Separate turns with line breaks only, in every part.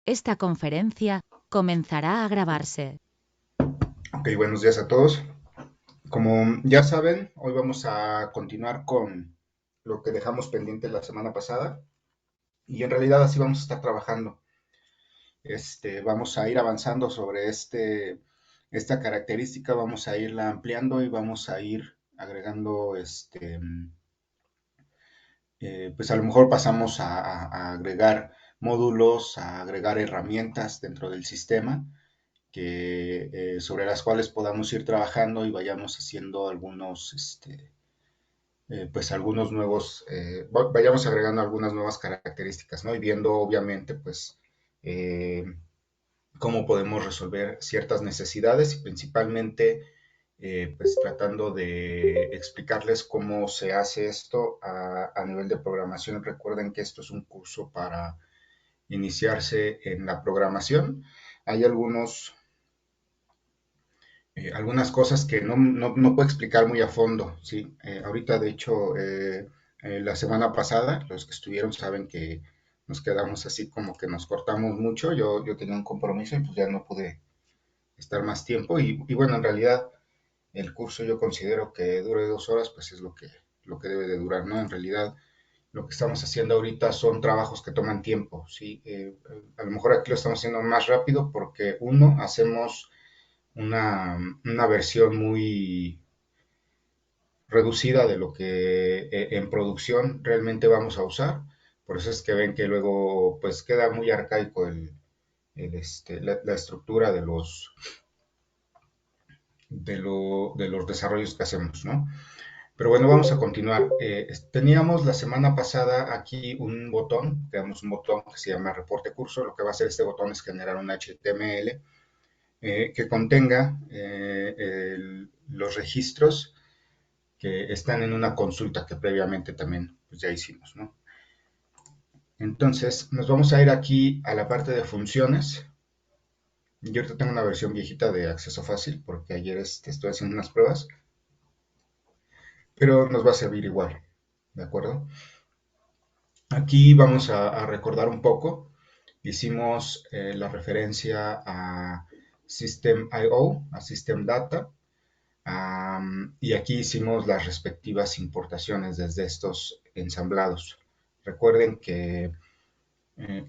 Esta conferencia comenzará a grabarse.
Ok, buenos días a todos. Como ya saben, hoy vamos a continuar con lo que dejamos pendiente la semana pasada y en realidad así vamos a estar trabajando. Vamos a ir avanzando sobre esta característica, vamos a irla ampliando y vamos a ir agregando, pues a lo mejor pasamos a agregar módulos, a agregar herramientas dentro del sistema sobre las cuales podamos ir trabajando y vayamos haciendo pues algunos nuevos, vayamos agregando algunas nuevas características, ¿no? Y viendo obviamente, pues, eh, cómo podemos resolver ciertas necesidades y principalmente, pues, tratando de explicarles cómo se hace esto a nivel de programación. Recuerden que esto es un curso para iniciarse en la programación. Hay algunas cosas que no puedo explicar muy a fondo, ¿sí? Ahorita, de hecho, la semana pasada, los que estuvieron saben que nos quedamos así como que nos cortamos mucho. Yo tenía un compromiso y pues ya no pude estar más tiempo. Y bueno, en realidad el curso yo considero que dure 2 horas, pues es lo que debe de durar, ¿no? En realidad lo que estamos haciendo ahorita son trabajos que toman tiempo, ¿sí? A lo mejor aquí lo estamos haciendo más rápido porque uno, hacemos una versión muy reducida de lo que en producción realmente vamos a usar. Por eso es que ven que luego pues queda muy arcaico la estructura de los desarrollos que hacemos, ¿no? Pero bueno, vamos a continuar. Teníamos la semana pasada aquí un botón, tenemos un botón que se llama reporte curso. Lo que va a hacer este botón es generar un HTML que contenga los registros que están en una consulta que previamente también pues, ya hicimos, ¿no? Entonces, nos vamos a ir aquí a la parte de funciones. Yo ahorita tengo una versión viejita de acceso fácil porque ayer estoy haciendo unas pruebas, pero nos va a servir igual, ¿de acuerdo? Aquí vamos a recordar un poco. Hicimos la referencia a System.io, a System Data, y aquí hicimos las respectivas importaciones desde estos ensamblados. Recuerden que eh,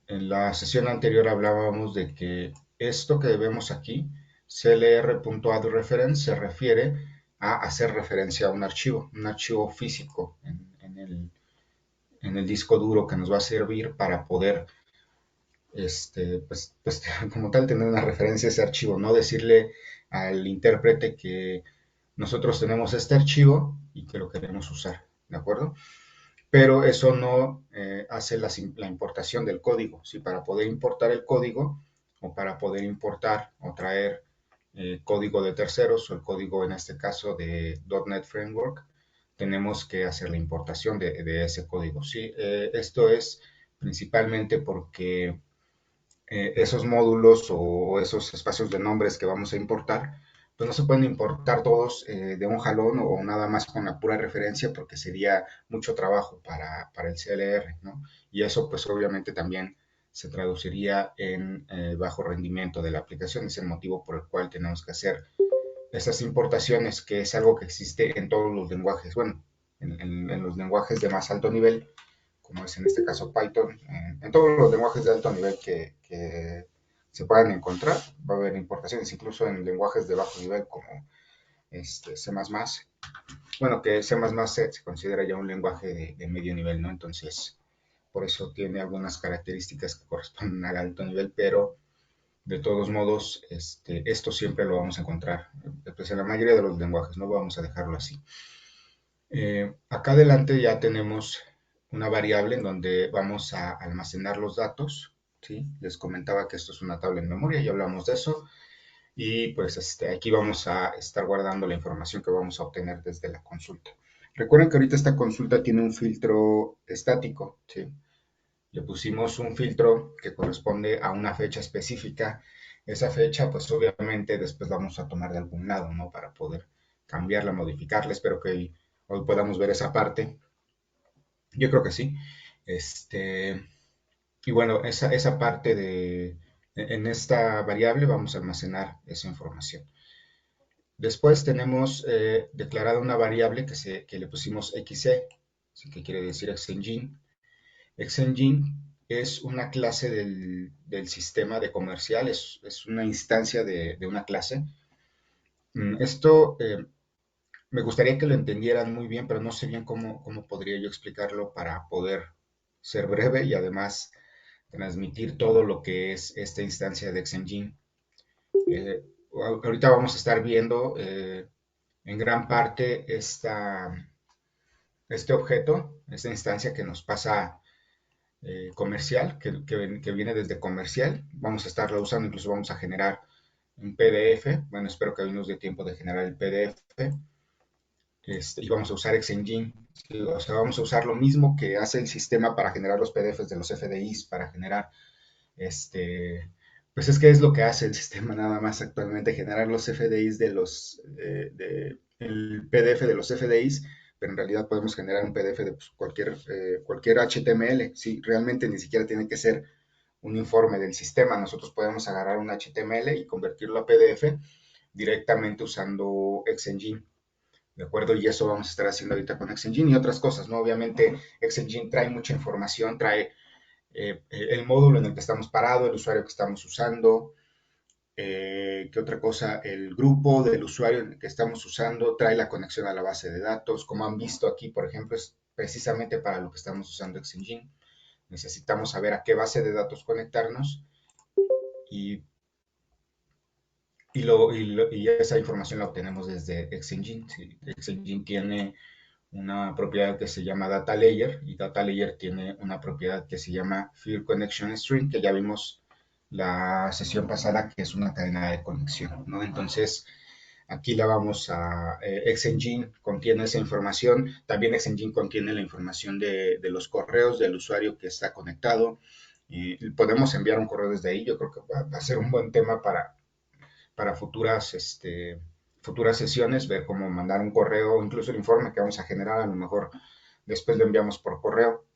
en la sesión anterior hablábamos de que esto que vemos aquí, clr.addReference, se refiere a hacer referencia a un archivo físico en el disco duro que nos va a servir para poder, pues, como tal, tener una referencia a ese archivo, no decirle al intérprete que nosotros tenemos este archivo y que lo queremos usar, ¿de acuerdo? Pero eso no hace la importación del código. Si para poder importar el código o para poder importar o traer código de terceros o el código en este caso de .NET Framework, tenemos que hacer la importación de ese código. ¿Sí? Esto es principalmente porque esos módulos o esos espacios de nombres que vamos a importar, pues no se pueden importar todos de un jalón o nada más con la pura referencia porque sería mucho trabajo para el CLR, ¿no? Y eso pues obviamente también se traduciría en bajo rendimiento de la aplicación. Es el motivo por el cual tenemos que hacer esas importaciones, que es algo que existe en todos los lenguajes. Bueno, en los lenguajes de más alto nivel, como es en este caso Python, en todos los lenguajes de alto nivel que se puedan encontrar, va a haber importaciones, incluso en lenguajes de bajo nivel como C++, bueno, que C++ se considera ya un lenguaje de medio nivel, ¿no? Entonces, por eso tiene algunas características que corresponden al alto nivel, pero de todos modos, esto siempre lo vamos a encontrar, pues en la mayoría de los lenguajes, no vamos a dejarlo así. Acá adelante ya tenemos una variable en donde vamos a almacenar los datos, ¿sí? Les comentaba que esto es una tabla en memoria, ya hablamos de eso, y pues aquí vamos a estar guardando la información que vamos a obtener desde la consulta. Recuerden que ahorita esta consulta tiene un filtro estático, ¿sí? Le pusimos un filtro que corresponde a una fecha específica. Esa fecha, pues obviamente después vamos a tomar de algún lado, ¿no? Para poder cambiarla, modificarla. Espero que hoy podamos ver esa parte. Yo creo que sí. Este, y bueno, esa parte en esta variable vamos a almacenar esa información. Después tenemos declarada una variable que le pusimos xe, ¿sí? Que quiere decir xengine. Xengine es una clase del sistema de comercial, es una instancia de una clase. Esto me gustaría que lo entendieran muy bien, pero no sé bien cómo podría yo explicarlo para poder ser breve y además transmitir todo lo que es esta instancia de Xengine. Eh, Ahorita vamos a estar viendo en gran parte este objeto, esta instancia que nos pasa comercial, que viene desde comercial. Vamos a estarla usando, incluso vamos a generar un PDF. Bueno, espero que hoy nos dé tiempo de generar el PDF. Y vamos a usar Xengine. ¿Sí? O sea, vamos a usar lo mismo que hace el sistema para generar los PDFs de los FDIs, para generar pues es que es lo que hace el sistema nada más actualmente, generar los FDIs el PDF de los FDIs, pero en realidad podemos generar un PDF de pues, cualquier HTML, sí, realmente ni siquiera tiene que ser un informe del sistema, nosotros podemos agarrar un HTML y convertirlo a PDF directamente usando Xengine. ¿De acuerdo? Y eso vamos a estar haciendo ahorita con Xengine y otras cosas, ¿no? Obviamente Xengine trae mucha información, trae el módulo en el que estamos parados, el usuario que estamos usando, ¿qué otra cosa? El grupo del usuario en el que estamos usando trae la conexión a la base de datos. Como han visto aquí, por ejemplo, es precisamente para lo que estamos usando Xengine. Necesitamos saber a qué base de datos conectarnos y, y esa información la obtenemos desde Xengine. Sí, Xengine tiene una propiedad que se llama Data Layer y Data Layer tiene una propiedad que se llama Field Connection String, que ya vimos la sesión pasada, que es una cadena de conexión, ¿no? Entonces, aquí la vamos a... Xengine contiene esa información, también Xengine contiene la información de los correos del usuario que está conectado. Y podemos enviar un correo desde ahí, yo creo que va a ser un buen tema para futuras sesiones, ver cómo mandar un correo, incluso el informe que vamos a generar, a lo mejor después lo enviamos por correo,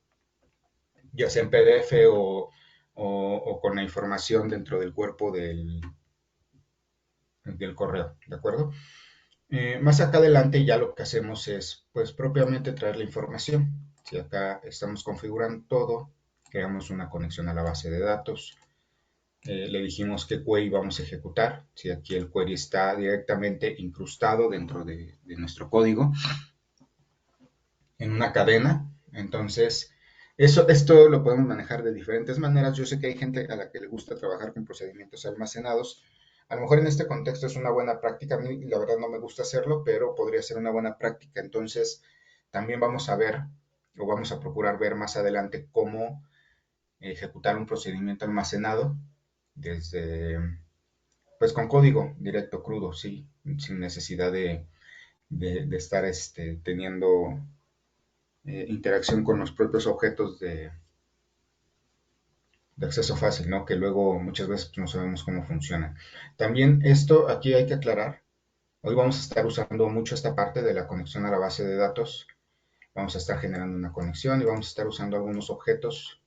ya sea en PDF o con la información dentro del cuerpo del correo, ¿de acuerdo? Más acá adelante ya lo que hacemos es, pues, propiamente traer la información. Si acá estamos configurando todo, creamos una conexión a la base de datos, le dijimos qué query vamos a ejecutar. Si aquí el query está directamente incrustado dentro de nuestro código en una cadena, entonces esto lo podemos manejar de diferentes maneras. Yo sé que hay gente a la que le gusta trabajar con procedimientos almacenados. A lo mejor en este contexto es una buena práctica. A mí la verdad no me gusta hacerlo, pero podría ser una buena práctica. Entonces también vamos a ver o vamos a procurar ver más adelante cómo ejecutar un procedimiento almacenado desde, pues con código directo, crudo, sí, sin necesidad de estar teniendo interacción con los propios objetos de acceso fácil, ¿no? Que luego muchas veces pues, no sabemos cómo funcionan. También esto aquí hay que aclarar. Hoy vamos a estar usando mucho esta parte de la conexión a la base de datos. Vamos a estar generando una conexión y vamos a estar usando algunos objetos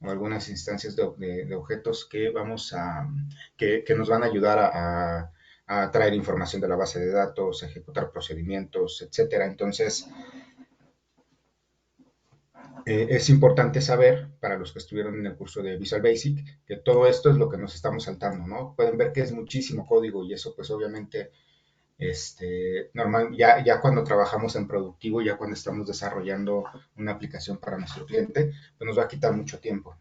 o algunas instancias de objetos que nos van a ayudar a traer información de la base de datos, a ejecutar procedimientos, etcétera. Entonces, es importante saber, para los que estuvieron en el curso de Visual Basic, que todo esto es lo que nos estamos saltando, ¿no? Pueden ver que es muchísimo código y eso pues obviamente normal, ya cuando trabajamos en productivo, ya cuando estamos desarrollando una aplicación para nuestro cliente, pues nos va a quitar mucho tiempo,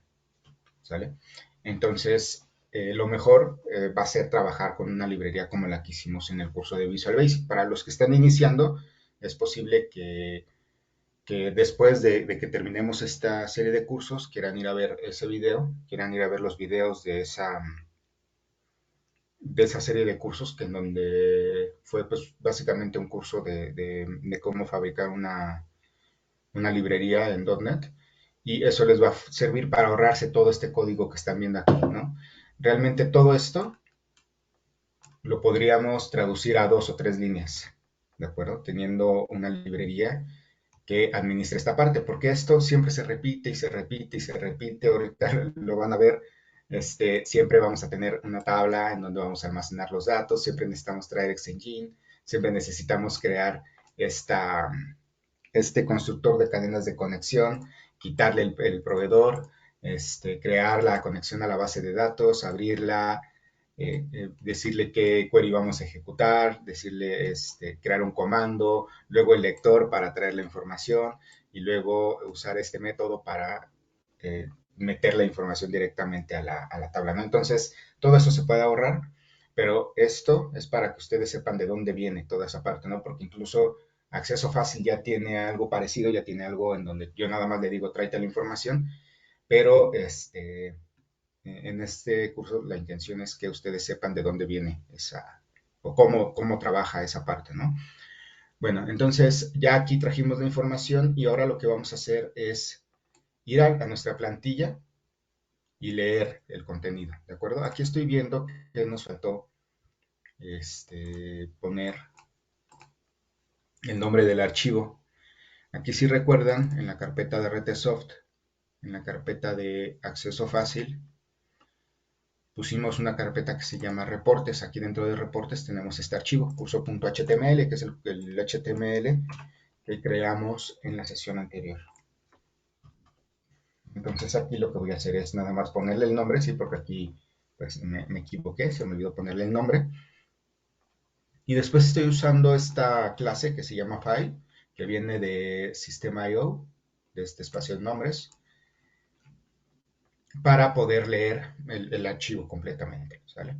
¿sale? Entonces, lo mejor va a ser trabajar con una librería como la que hicimos en el curso de Visual Basic. Para los que están iniciando, es posible que después de que terminemos esta serie de cursos quieran ir a ver ese video, quieran ir a ver los videos de esa serie de cursos que en donde fue pues básicamente un curso de cómo fabricar una librería en .NET y eso les va a servir para ahorrarse todo este código que están viendo aquí, ¿no? Realmente todo esto lo podríamos traducir a 2 o 3 líneas, ¿de acuerdo? Teniendo una librería que administre esta parte, porque esto siempre se repite y se repite y se repite. Ahorita lo van a ver. Siempre vamos a tener una tabla en donde vamos a almacenar los datos, siempre necesitamos traer Xengine, siempre necesitamos crear esta, este constructor de cadenas de conexión, quitarle el proveedor, crear la conexión a la base de datos, abrirla, decirle qué query vamos a ejecutar, decirle crear un comando, luego el lector para traer la información y luego usar este método para meter la información directamente a la tabla, ¿no? Entonces, todo eso se puede ahorrar, pero esto es para que ustedes sepan de dónde viene toda esa parte, ¿no? Porque incluso Acceso Fácil ya tiene algo parecido, ya tiene algo en donde yo nada más le digo tráete la información, pero en este curso la intención es que ustedes sepan de dónde viene esa, o cómo trabaja esa parte, ¿no? Bueno, entonces ya aquí trajimos la información y ahora lo que vamos a hacer es ir a nuestra plantilla y leer el contenido, ¿de acuerdo? Aquí estoy viendo que nos faltó poner el nombre del archivo. Aquí si recuerdan, en la carpeta de RTSoft, en la carpeta de acceso fácil, pusimos una carpeta que se llama reportes. Aquí dentro de reportes tenemos este archivo, curso.html, que es el HTML que creamos en la sesión anterior. Entonces aquí lo que voy a hacer es nada más ponerle el nombre, sí, porque aquí pues me equivoqué, se me olvidó ponerle el nombre. Y después estoy usando esta clase que se llama file, que viene de System.io, de este espacio de nombres, para poder leer el archivo completamente, ¿sale?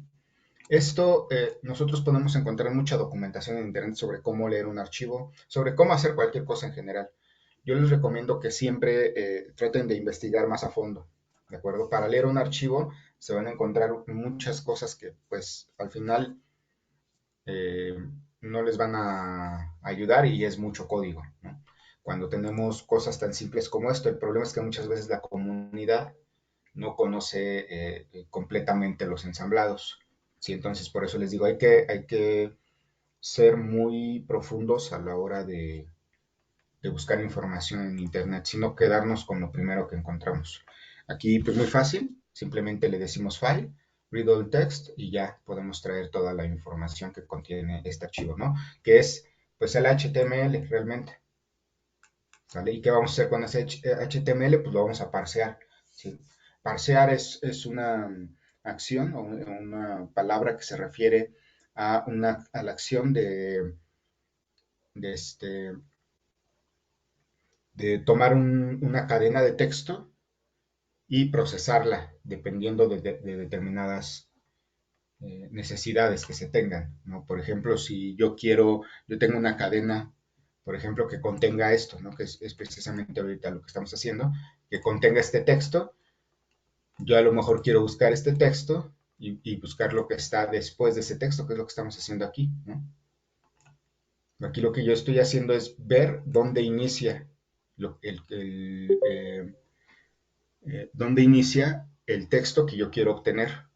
Esto, nosotros podemos encontrar mucha documentación en internet sobre cómo leer un archivo, sobre cómo hacer cualquier cosa en general. Yo les recomiendo que siempre traten de investigar más a fondo, ¿de acuerdo? Para leer un archivo se van a encontrar muchas cosas que, pues, al final eh, no les van a ayudar y es mucho código, ¿no? Cuando tenemos cosas tan simples como esto, el problema es que muchas veces la comunidad no conoce completamente los ensamblados. ¿Sí? Entonces, por eso les digo, hay que ser muy profundos a la hora de buscar información en Internet, sino quedarnos con lo primero que encontramos. Aquí, pues muy fácil, simplemente le decimos file, read all text y ya podemos traer toda la información que contiene este archivo, ¿no? Que es, pues, el HTML realmente, ¿sale? ¿Y qué vamos a hacer con ese HTML? Pues lo vamos a parsear, ¿sí? Parsear es una acción o una palabra que se refiere a la acción de, este, de tomar una cadena de texto y procesarla dependiendo de determinadas necesidades que se tengan, ¿no? Por ejemplo, si yo tengo una cadena, por ejemplo, que contenga esto, ¿no? Que es precisamente ahorita lo que estamos haciendo, que contenga este texto, yo a lo mejor quiero buscar este texto y buscar lo que está después de ese texto, que es lo que estamos haciendo aquí, ¿no? Aquí lo que yo estoy haciendo es ver dónde inicia dónde inicia el texto que yo quiero obtener,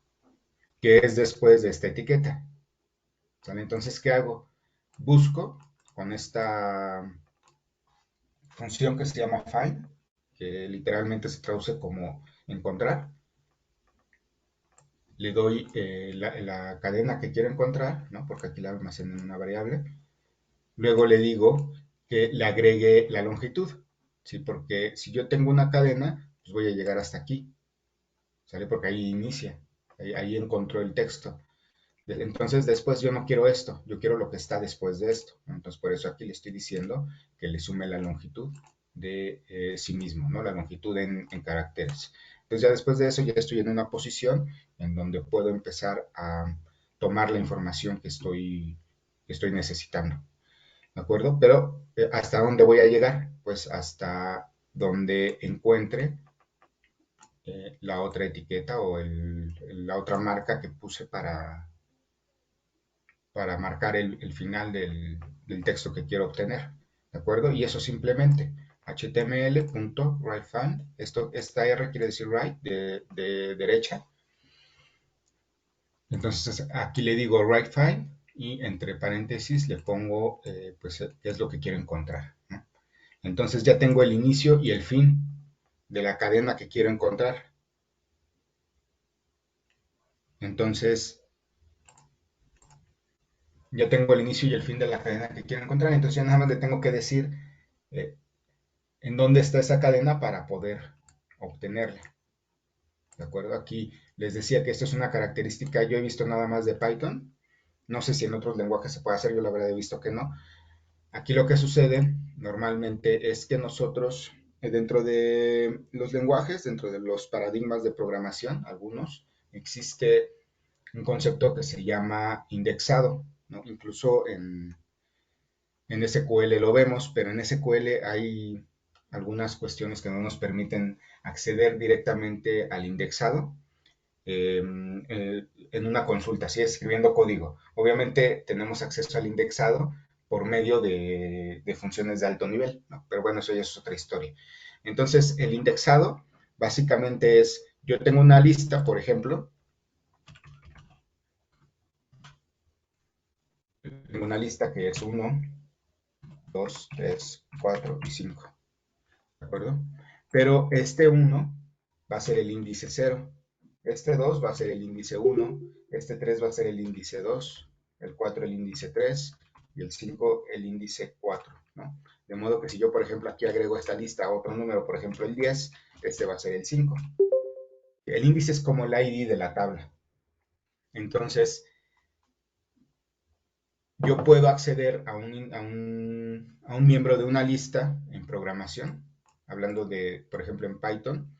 que es después de esta etiqueta. ¿Sale? Entonces, ¿qué hago? Busco con esta función que se llama find, que literalmente se traduce como encontrar. Le doy la cadena que quiero encontrar, ¿no? Porque aquí la almacené en una variable. Luego le digo que le agregue la longitud, ¿sí? Porque si yo tengo una cadena, pues voy a llegar hasta aquí, ¿sale? Porque ahí inicia, ahí encontró el texto. Entonces después yo no quiero esto, yo quiero lo que está después de esto. Entonces por eso aquí le estoy diciendo que le sume la longitud de sí mismo, ¿no? La longitud en caracteres. Entonces ya después de eso ya estoy en una posición en donde puedo empezar a tomar la información que estoy necesitando. ¿De acuerdo? Pero ¿hasta dónde voy a llegar? Pues hasta donde encuentre la otra etiqueta o la otra marca que puse para marcar el final del texto que quiero obtener, ¿de acuerdo? Y eso simplemente html.writeFind, esta R quiere decir write, de derecha, entonces aquí le digo writeFind y entre paréntesis le pongo pues qué es lo que quiero encontrar, ¿no? Entonces ya tengo el inicio y el fin de la cadena que quiero encontrar. Entonces ya tengo el inicio y el fin de la cadena que quiero encontrar. Entonces ya nada más le tengo que decir eh, en dónde está esa cadena para poder obtenerla. ¿De acuerdo? Aquí les decía que esto es una característica, yo he visto nada más de Python. No sé si en otros lenguajes se puede hacer, yo la verdad he visto que no. Aquí lo que sucede normalmente es que nosotros, dentro de los lenguajes, dentro de los paradigmas de programación, algunos, existe un concepto que se llama indexado, ¿no? Incluso en SQL lo vemos, pero en SQL hay algunas cuestiones que no nos permiten acceder directamente al indexado en una consulta, así escribiendo código. Obviamente tenemos acceso al indexado por medio de funciones de alto nivel, ¿no? Pero bueno, eso ya es otra historia. Entonces, el indexado básicamente es, yo tengo una lista, por ejemplo, tengo una lista que es 1, 2, 3, 4 y 5, ¿de acuerdo? Pero este 1 va a ser el índice 0, este 2 va a ser el índice 1, este 3 va a ser el índice 2, el 4 el índice 3 y el 5 el índice 4, ¿no? De modo que si yo, por ejemplo, aquí agrego a esta lista otro número, por ejemplo, el 10, este va a ser el 5. El índice es como el ID de la tabla. Entonces, yo puedo acceder a un miembro de una lista en programación, hablando de, por ejemplo, en Python,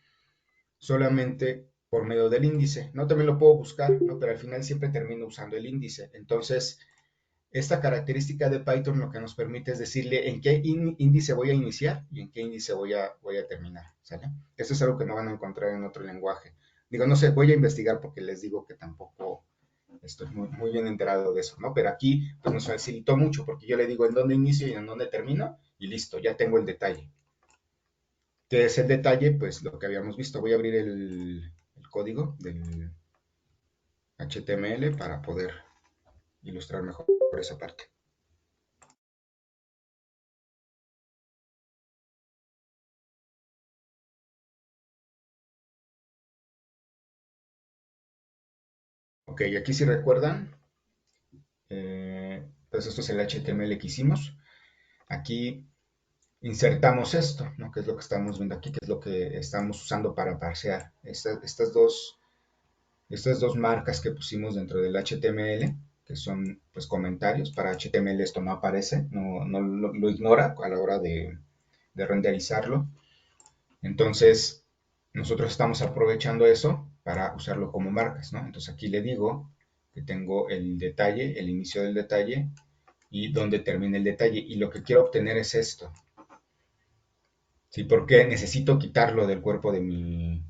solamente por medio del índice. No también lo puedo buscar, ¿no? Pero al final siempre termino usando el índice. Entonces, esta característica de Python lo que nos permite es decirle en qué índice voy a iniciar y en qué índice voy a terminar, ¿sale? Eso es algo que no van a encontrar en otro lenguaje. Digo, no sé, voy a investigar porque les digo que tampoco estoy muy bien enterado de eso, ¿no? Pero aquí pues nos facilitó mucho porque yo le digo en dónde inicio y en dónde termino y listo, ya tengo el detalle. ¿Qué es el detalle? Pues lo que habíamos visto. Voy a abrir el código del HTML para poder ilustrar mejor esa parte. Ok, aquí si recuerdan, pues esto es el HTML que hicimos. Aquí insertamos esto, ¿no? Que es lo que estamos viendo aquí, que es lo que estamos usando para parsear. Estas dos marcas que pusimos dentro del HTML, que son pues comentarios, para HTML esto no aparece, no lo ignora a la hora de renderizarlo. Entonces, nosotros estamos aprovechando eso para usarlo como marcas, ¿no? Entonces aquí le digo que tengo el detalle, el inicio del detalle y dónde termina el detalle. Y lo que quiero obtener es esto. ¿Sí? Porque necesito quitarlo del cuerpo de mi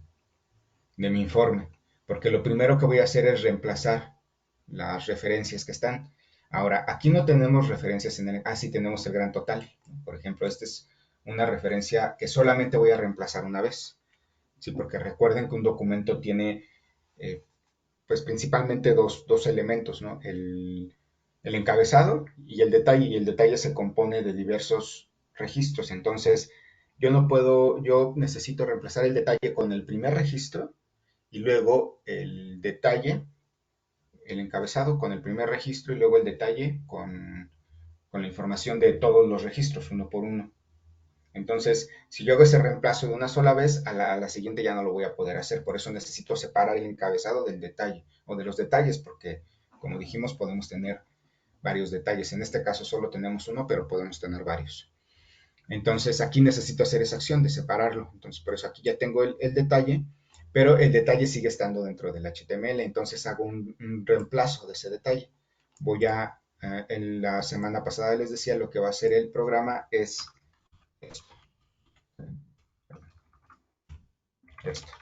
informe. Porque lo primero que voy a hacer es reemplazar las referencias que están. Ahora, aquí no tenemos referencias en el... Ah, sí tenemos el gran total. Por ejemplo, esta es una referencia que solamente voy a reemplazar una vez. Sí, porque recuerden que un documento tiene, eh, pues principalmente dos elementos, ¿no? El encabezado y el detalle se compone de diversos registros. Entonces, yo necesito reemplazar el detalle con el primer registro y luego el detalle, el encabezado con el primer registro y luego el detalle con la información de todos los registros, uno por uno. Entonces, si yo hago ese reemplazo de una sola vez, a la siguiente ya no lo voy a poder hacer. Por eso necesito separar el encabezado del detalle o de los detalles, porque como dijimos, podemos tener varios detalles. En este caso solo tenemos uno, pero podemos tener varios. Entonces, aquí necesito hacer esa acción de separarlo. Entonces, por eso aquí ya tengo el detalle, pero el detalle sigue estando dentro del HTML. Entonces, hago un reemplazo de ese detalle. En la semana pasada les decía, lo que va a hacer el programa es esto.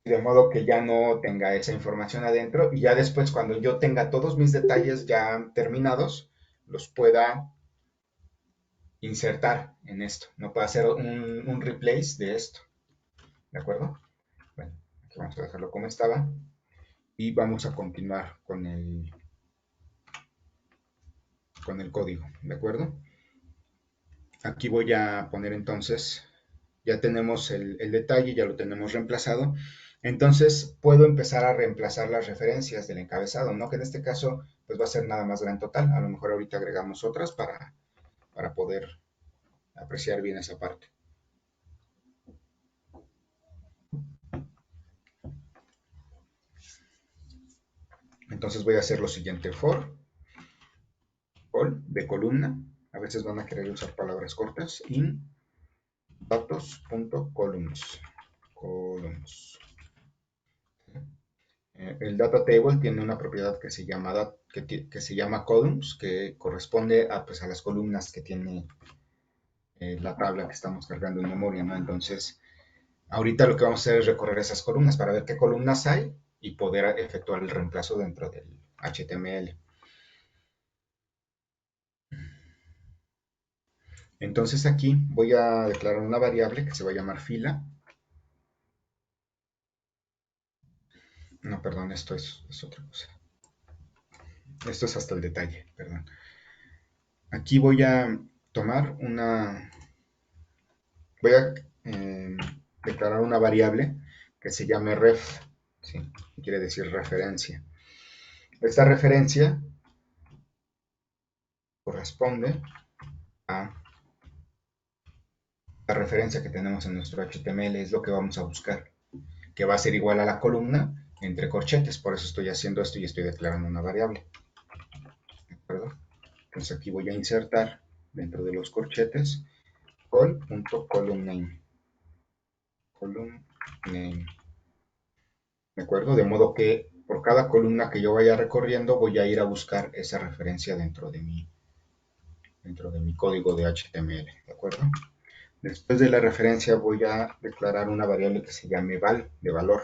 De modo que ya no tenga esa información adentro y ya después cuando yo tenga todos mis detalles ya terminados, los pueda insertar en esto. No puedo hacer un replace de esto, ¿de acuerdo? Bueno, aquí vamos a dejarlo como estaba y vamos a continuar con el código, ¿de acuerdo? Aquí voy a poner entonces, ya tenemos el detalle, ya lo tenemos reemplazado. Entonces puedo empezar a reemplazar las referencias del encabezado, ¿no? Que en este caso pues va a ser nada más gran total. A lo mejor ahorita agregamos otras para poder apreciar bien esa parte. Entonces voy a hacer lo siguiente, for all de columna. A veces van a querer usar palabras cortas. In datos.columns. Columns. El data table tiene una propiedad que se llama, que se llama columns, que corresponde a, pues, a las columnas que tiene la tabla que estamos cargando en memoria, ¿no? Entonces, ahorita lo que vamos a hacer es recorrer esas columnas para ver qué columnas hay y poder efectuar el reemplazo dentro del HTML. Entonces aquí voy a declarar una variable que se va a llamar fila. No, perdón, esto es otra cosa. Esto es hasta el detalle, perdón. Aquí voy a tomar voy a declarar una variable que se llame ref, ¿sí? Quiere decir referencia. Esta referencia corresponde a la referencia que tenemos en nuestro HTML, es lo que vamos a buscar, que va a ser igual a la columna entre corchetes, por eso estoy haciendo esto y estoy declarando una variable. ¿De acuerdo? Entonces aquí voy a insertar dentro de los corchetes col.columnName. Column name. ¿De acuerdo? De modo que por cada columna que yo vaya recorriendo voy a ir a buscar esa referencia dentro de mi código de HTML. ¿De acuerdo? Después de la referencia voy a declarar una variable que se llame val, de valor.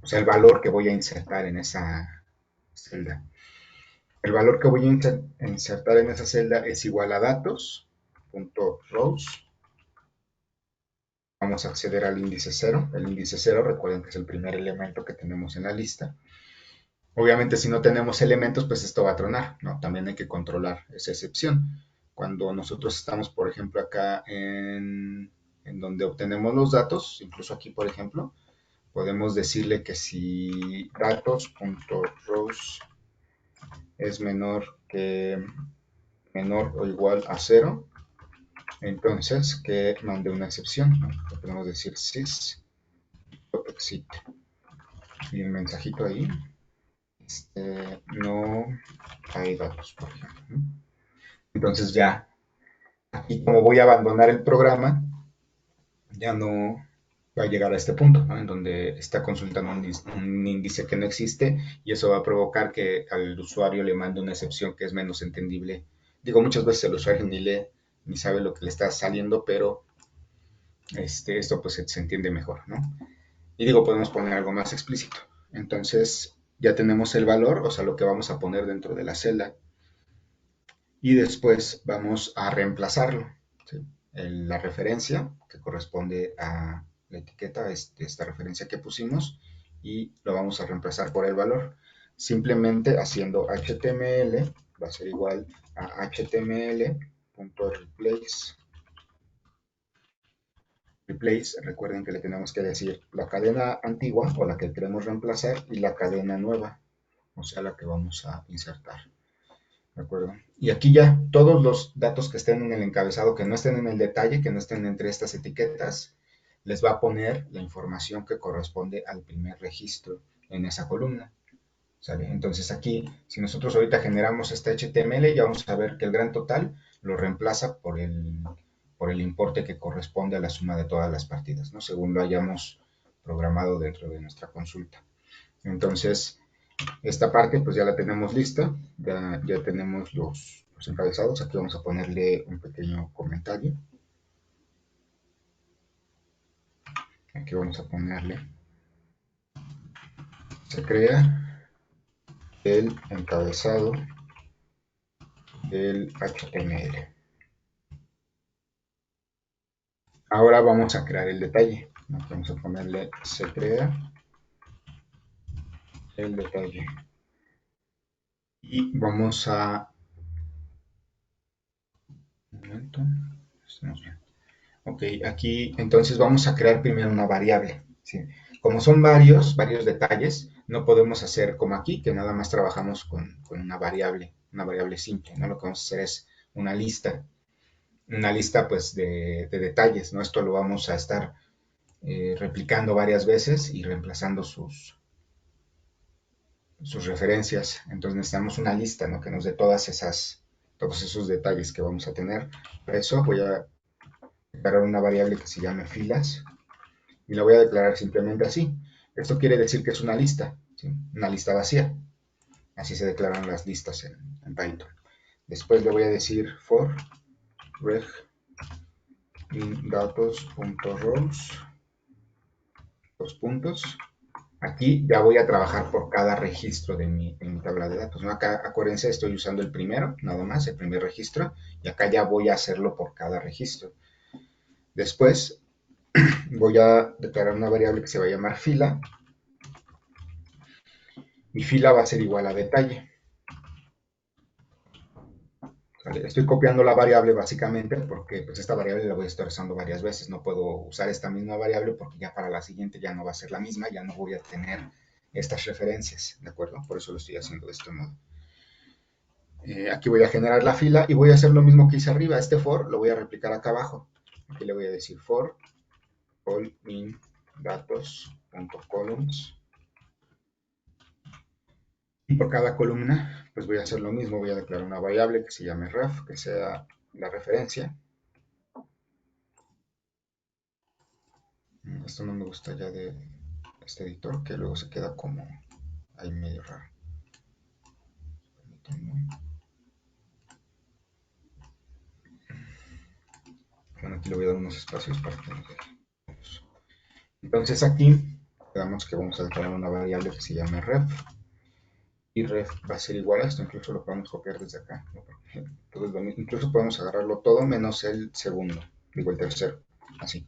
O sea, el valor que voy a insertar en esa celda. El valor que voy a insertar en esa celda es igual a datos.rows. Vamos a acceder al índice 0. El índice 0, recuerden que es el primer elemento que tenemos en la lista. Obviamente, si no tenemos elementos, pues esto va a tronar, ¿no? También hay que controlar esa excepción. Cuando nosotros estamos, por ejemplo, acá en donde obtenemos los datos, incluso aquí, por ejemplo, podemos decirle que si datos.rows es menor o igual a 0, entonces que mande una excepción, ¿no? Podemos decir sys.exit y un mensajito ahí, no hay datos, por ejemplo, ¿no? Entonces ya, aquí como voy a abandonar el programa, ya no va a llegar a este punto, ¿no? En donde está consultando un índice que no existe y eso va a provocar que al usuario le mande una excepción que es menos entendible. Digo, muchas veces el usuario ni lee ni sabe lo que le está saliendo, pero esto pues se entiende mejor, ¿no? Y digo, podemos poner algo más explícito. Entonces ya tenemos el valor, o sea, lo que vamos a poner dentro de la celda y después vamos a reemplazarlo, ¿sí? La referencia que corresponde a la etiqueta, esta referencia que pusimos, y lo vamos a reemplazar por el valor. Simplemente haciendo HTML va a ser igual a html.replace. Replace, recuerden que le tenemos que decir la cadena antigua o la que queremos reemplazar y la cadena nueva, o sea, la que vamos a insertar. ¿De acuerdo? Y aquí ya todos los datos que estén en el encabezado, que no estén en el detalle, que no estén entre estas etiquetas, les va a poner la información que corresponde al primer registro en esa columna. ¿Sale? Entonces aquí, si nosotros ahorita generamos este HTML, ya vamos a ver que el gran total lo reemplaza por el importe que corresponde a la suma de todas las partidas, ¿no? Según lo hayamos programado dentro de nuestra consulta. Entonces, esta parte pues ya la tenemos lista, ya tenemos los encabezados. Aquí vamos a ponerle un pequeño comentario. Aquí vamos a ponerle, se crea el encabezado del HTML. Ahora vamos a crear el detalle. Vamos a ponerle se crea el detalle. Y vamos a... Un momento. Estamos bien. Ok, aquí entonces vamos a crear primero una variable, ¿sí? Como son varios detalles, no podemos hacer como aquí, que nada más trabajamos con una variable simple, ¿no? Lo que vamos a hacer es una lista pues de detalles, ¿no? Esto lo vamos a estar replicando varias veces y reemplazando sus referencias. Entonces necesitamos una lista, ¿no? Que nos dé todos esos detalles que vamos a tener. Para eso voy a declarar una variable que se llame filas y la voy a declarar simplemente así. Esto quiere decir que es una lista, ¿sí? Una lista vacía. Así se declaran las listas en Python. Después le voy a decir for reg in datos.rows, dos puntos. Aquí ya voy a trabajar por cada registro de mi tabla de datos, ¿no? Acá, acuérdense, estoy usando el primero, nada más, el primer registro, y acá ya voy a hacerlo por cada registro. Después voy a declarar una variable que se va a llamar fila. Mi fila va a ser igual a detalle. ¿Vale? Estoy copiando la variable básicamente porque pues, esta variable la voy a estar usando varias veces. No puedo usar esta misma variable porque ya para la siguiente ya no va a ser la misma, ya no voy a tener estas referencias, ¿de acuerdo? Por eso lo estoy haciendo de este modo. Aquí voy a generar la fila y voy a hacer lo mismo que hice arriba. Este for lo voy a replicar acá abajo. Aquí le voy a decir for all in datos.columns. Y por cada columna, pues voy a hacer lo mismo. Voy a declarar una variable que se llame ref, que sea la referencia. Esto no me gusta ya de este editor, que luego se queda como ahí medio raro. Permítanme. Bueno, aquí le voy a dar unos espacios para que nos deje. Entonces aquí, digamos que vamos a declarar una variable que se llame ref. Y ref va a ser igual a esto, incluso lo podemos copiar desde acá, ¿no? Entonces, incluso podemos agarrarlo todo menos el segundo, digo el tercero, así.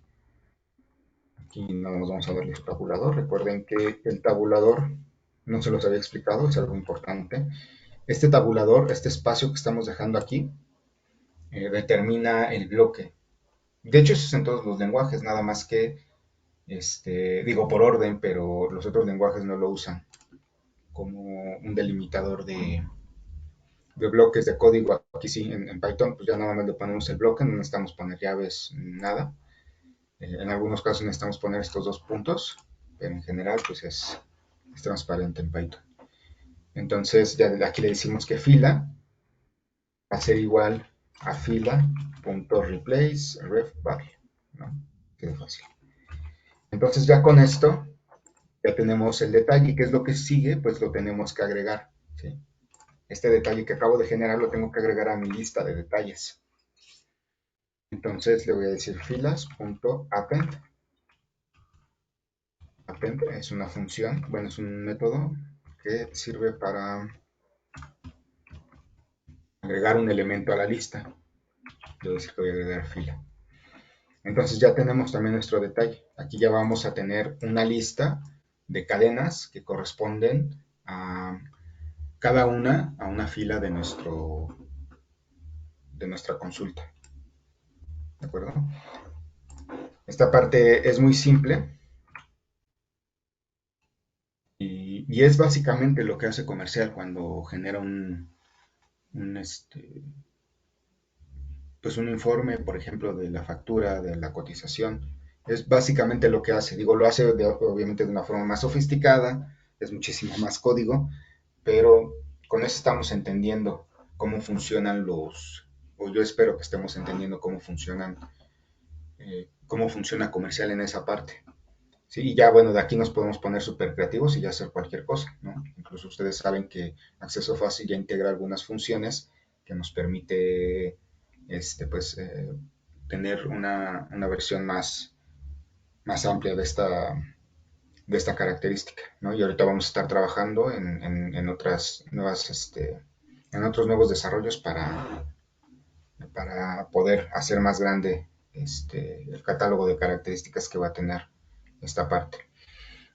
Aquí nada más vamos a darle su tabulador. Recuerden que el tabulador, no se los había explicado, es algo importante. Este tabulador, este espacio que estamos dejando aquí, determina el bloque. De hecho, eso es en todos los lenguajes, nada más que, digo por orden, pero los otros lenguajes no lo usan como un delimitador de bloques de código. Aquí sí, en Python, pues ya nada más le ponemos el bloque, no necesitamos poner llaves, nada. En algunos casos necesitamos poner estos dos puntos, pero en general, pues es transparente en Python. Entonces, ya aquí le decimos que fila va a ser igual a fila.replace refvar, ¿no? Qué fácil. Entonces, ya con esto, ya tenemos el detalle. ¿Qué es lo que sigue? Pues lo tenemos que agregar, ¿sí? Este detalle que acabo de generar lo tengo que agregar a mi lista de detalles. Entonces le voy a decir filas.append. Append es una función, bueno, es un método que sirve para agregar un elemento a la lista. Le voy a decir que voy a agregar fila. Entonces ya tenemos también nuestro detalle. Aquí ya vamos a tener una lista de cadenas que corresponden a cada una a una fila de nuestra consulta. ¿De acuerdo? Esta parte es muy simple y es básicamente lo que hace comercial cuando genera un, pues un informe, por ejemplo, de la factura, de la cotización. Es básicamente lo que hace. Digo, lo hace obviamente de una forma más sofisticada, es muchísimo más código, pero con eso estamos entendiendo cómo funcionan o yo espero que estemos entendiendo cómo funciona comercial en esa parte. Sí, y ya bueno, de aquí nos podemos poner súper creativos y ya hacer cualquier cosa, ¿no? Incluso ustedes saben que Acceso Fácil ya integra algunas funciones que nos permite, pues, tener una versión más amplia de esta característica, ¿no? Y ahorita vamos a estar trabajando en otras nuevas, en otros nuevos desarrollos para poder hacer más grande el catálogo de características que va a tener esta parte.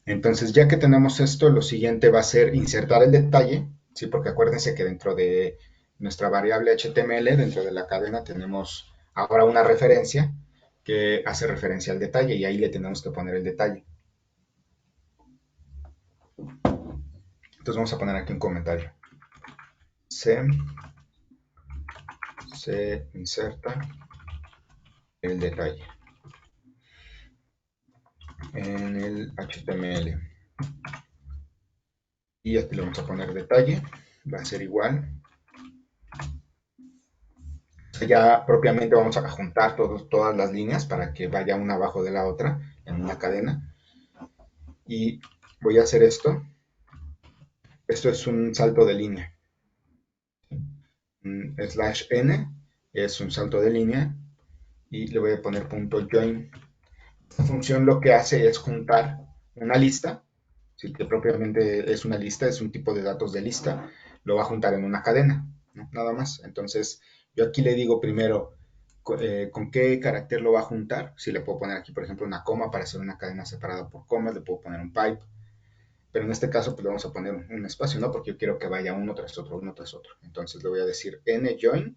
Entonces, ya que tenemos esto, lo siguiente va a ser insertar el detalle, ¿sí? Porque acuérdense que dentro de nuestra variable HTML, dentro de la cadena, tenemos ahora una referencia que hace referencia al detalle y ahí le tenemos que poner el detalle. Entonces vamos a poner aquí un comentario. Se inserta el detalle en el HTML. Y aquí le vamos a poner detalle. Va a ser igual. Ya propiamente vamos a juntar todas las líneas para que vaya una abajo de la otra en una cadena. Y voy a hacer esto. Esto es un salto de línea. Slash n es un salto de línea y le voy a poner punto join. Esta función lo que hace es juntar una lista, sí, que propiamente es una lista, es un tipo de datos de lista, lo va a juntar en una cadena, ¿no? Nada más. Entonces yo aquí le digo primero con qué carácter lo va a juntar. Si le puedo poner aquí, por ejemplo, una coma para hacer una cadena separada por comas, le puedo poner un pipe, pero en este caso pues le vamos a poner un espacio, ¿no? Porque yo quiero que vaya uno tras otro, uno tras otro. Entonces le voy a decir njoin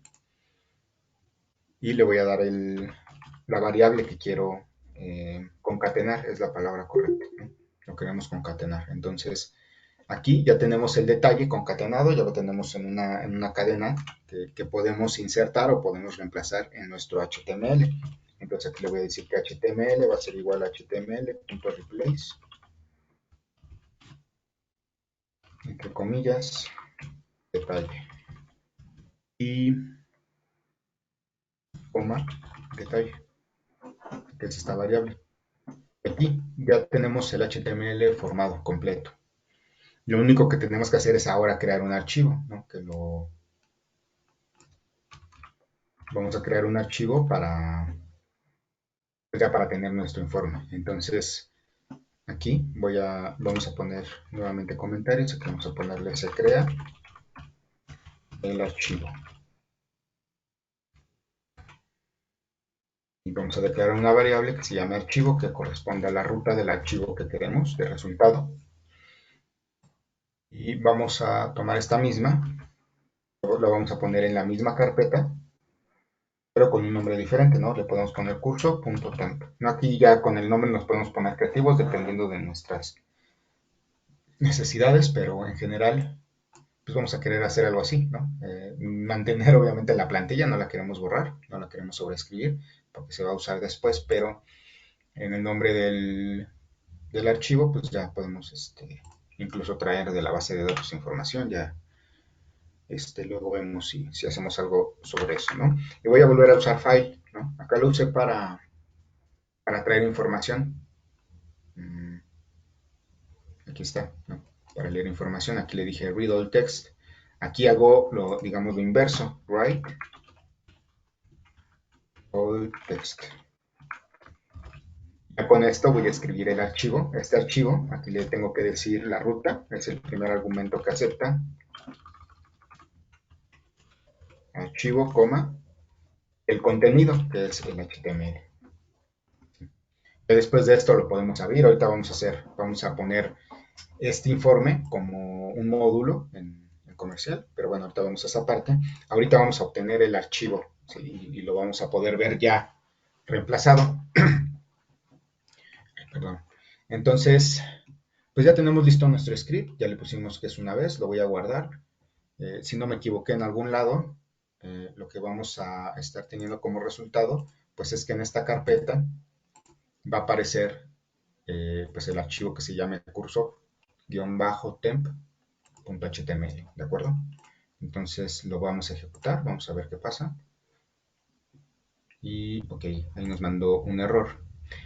y le voy a dar la variable que quiero concatenar, es la palabra correcta, ¿no? Lo queremos concatenar. Entonces aquí ya tenemos el detalle concatenado, ya lo tenemos en una cadena que podemos insertar o podemos reemplazar en nuestro HTML. Entonces aquí le voy a decir que HTML va a ser igual a html.replace, entre comillas, detalle. Y coma, detalle, que es esta variable. Aquí ya tenemos el HTML formado, completo. Lo único que tenemos que hacer es ahora crear un archivo, ¿no? Vamos a crear un archivo pues ya para tener nuestro informe. Entonces, aquí vamos a poner nuevamente comentarios, aquí vamos a ponerle se crea el archivo. Y vamos a declarar una variable que se llama archivo, que corresponde a la ruta del archivo que queremos de resultado. Y vamos a tomar esta misma, la vamos a poner en la misma carpeta, pero con un nombre diferente, ¿no? Le podemos poner curso.temp. ¿No? Aquí ya con el nombre nos podemos poner creativos dependiendo de nuestras necesidades, pero en general pues vamos a querer hacer algo así, ¿no? Mantener obviamente la plantilla, no la queremos borrar, no la queremos sobreescribir, porque se va a usar después, pero en el nombre del archivo, pues ya podemos incluso traer de la base de datos información, ya luego vemos si hacemos algo sobre eso, ¿no? Y voy a volver a usar file, ¿no? Acá lo usé para traer información. Aquí está, ¿no? Para leer información, aquí le dije read all text. Aquí hago digamos, lo inverso, write all text. Ya con esto voy a escribir el archivo. Este archivo, aquí le tengo que decir la ruta, es el primer argumento que acepta. Archivo, coma, el contenido, que es el HTML. Y después de esto lo podemos abrir. Ahorita vamos a poner este informe como un módulo en comercial, pero bueno, ahorita vamos a esa parte. Ahorita vamos a obtener el archivo, ¿sí? Y lo vamos a poder ver ya reemplazado. Perdón. Entonces, pues ya tenemos listo nuestro script, ya le pusimos que es una vez, lo voy a guardar. Si no me equivoqué en algún lado, lo que vamos a estar teniendo como resultado, pues es que en esta carpeta va a aparecer pues el archivo que se llama curso-temp.html, ¿de acuerdo? Entonces lo vamos a ejecutar, vamos a ver qué pasa. Y ok, ahí nos mandó un error.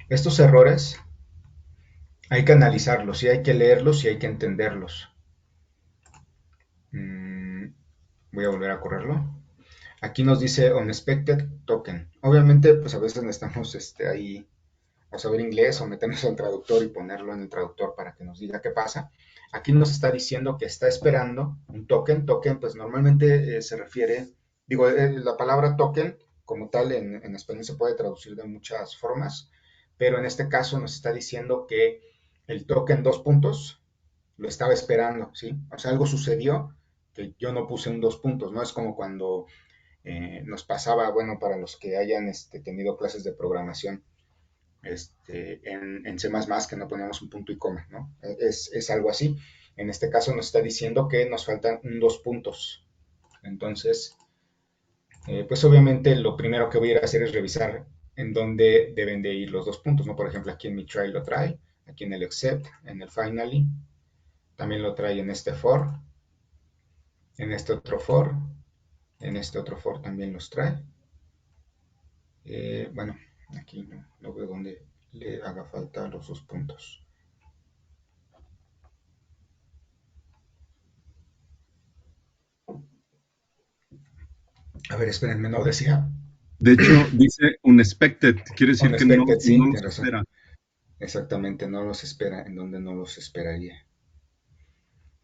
Estos errores hay que analizarlos, y hay que leerlos y hay que entenderlos. Voy a volver a correrlo. Aquí nos dice unexpected token. Obviamente, pues a veces necesitamos ahí o saber inglés o meternos al traductor y ponerlo en el traductor para que nos diga qué pasa. Aquí nos está diciendo que está esperando un token. Token, pues normalmente se refiere, digo, la palabra token como tal en español se puede traducir de muchas formas, pero en este caso nos está diciendo que el token dos puntos lo estaba esperando, ¿sí? O sea, algo sucedió que yo no puse un dos puntos, ¿no? Es como cuando Nos pasaba, bueno, para los que hayan tenido clases de programación en C++, que no poníamos un punto y coma, ¿no? Es algo así. En este caso nos está diciendo que nos faltan dos puntos. Entonces, pues obviamente lo primero que voy a ir a hacer es revisar en dónde deben de ir los dos puntos, ¿no? Por ejemplo, aquí en mi try lo trae, aquí en el except, en el finally, también lo trae en este for, en este otro for, en este otro for también los trae. Bueno, aquí no veo dónde le haga falta los dos puntos. A ver, espérenme, no decía.
De hecho, dice unexpected, quiere decir que no,
Unexpected, sí,
no los
tiene razón.
espera.
Exactamente, no los espera en donde no los esperaría.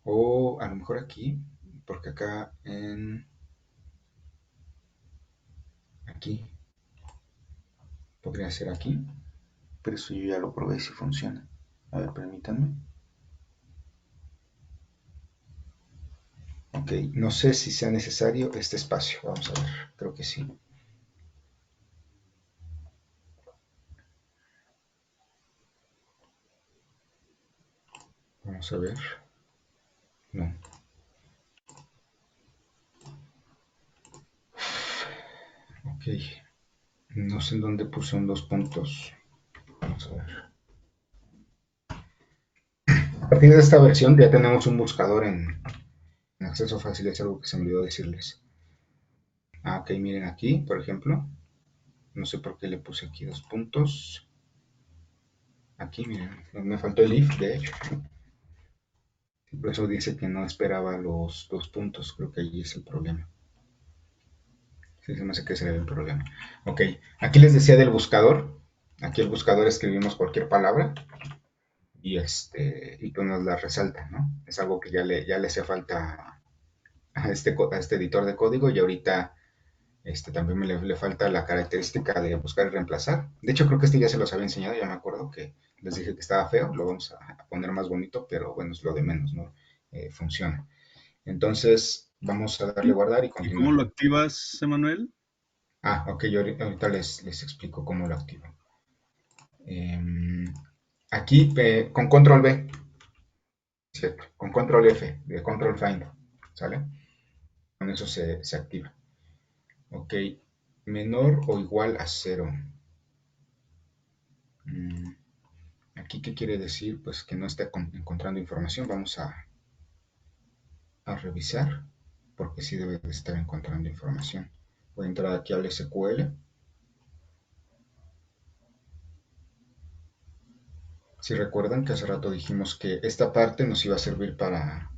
O a lo mejor aquí, porque acá aquí, podría ser aquí, pero eso yo ya lo probé si funciona. A ver, permítanme. Ok, no sé si sea necesario este espacio. Vamos a ver, creo que sí. Vamos a ver. No. Ok. No sé en dónde puse un dos puntos. Vamos a ver. A partir de esta versión ya tenemos un buscador en acceso fácil. Es algo que se me olvidó decirles. Ah, ok, miren aquí, por ejemplo. No sé por qué le puse aquí dos puntos. Aquí, miren, me faltó el if, de hecho. Por eso dice que no esperaba los dos puntos. Creo que ahí es el problema. Sí, se me hace que ese era el problema. Ok, aquí les decía del buscador. Aquí el buscador escribimos cualquier palabra y pues nos la resalta, ¿no? Es algo que ya le hacía falta a este editor de código y ahorita también le falta la característica de buscar y reemplazar. De hecho, creo que ya se los había enseñado, ya me acuerdo que les dije que estaba feo, lo vamos a poner más bonito, pero bueno, es lo de menos, ¿no? Funciona. Entonces, vamos a darle guardar y
¿Y cómo lo
continuar.
activas, Emanuel?
Ah, ok, yo ahorita les explico cómo lo activo. Aquí con control B, ¿cierto? Con control F, de control find, ¿sale? Con eso se activa. Ok, menor o igual a 0. Aquí, ¿qué quiere decir? Pues que no está encontrando información. Vamos a revisar, porque sí debe de estar encontrando información. Voy a entrar aquí al SQL. Si recuerdan que hace rato dijimos que esta parte nos iba a servir para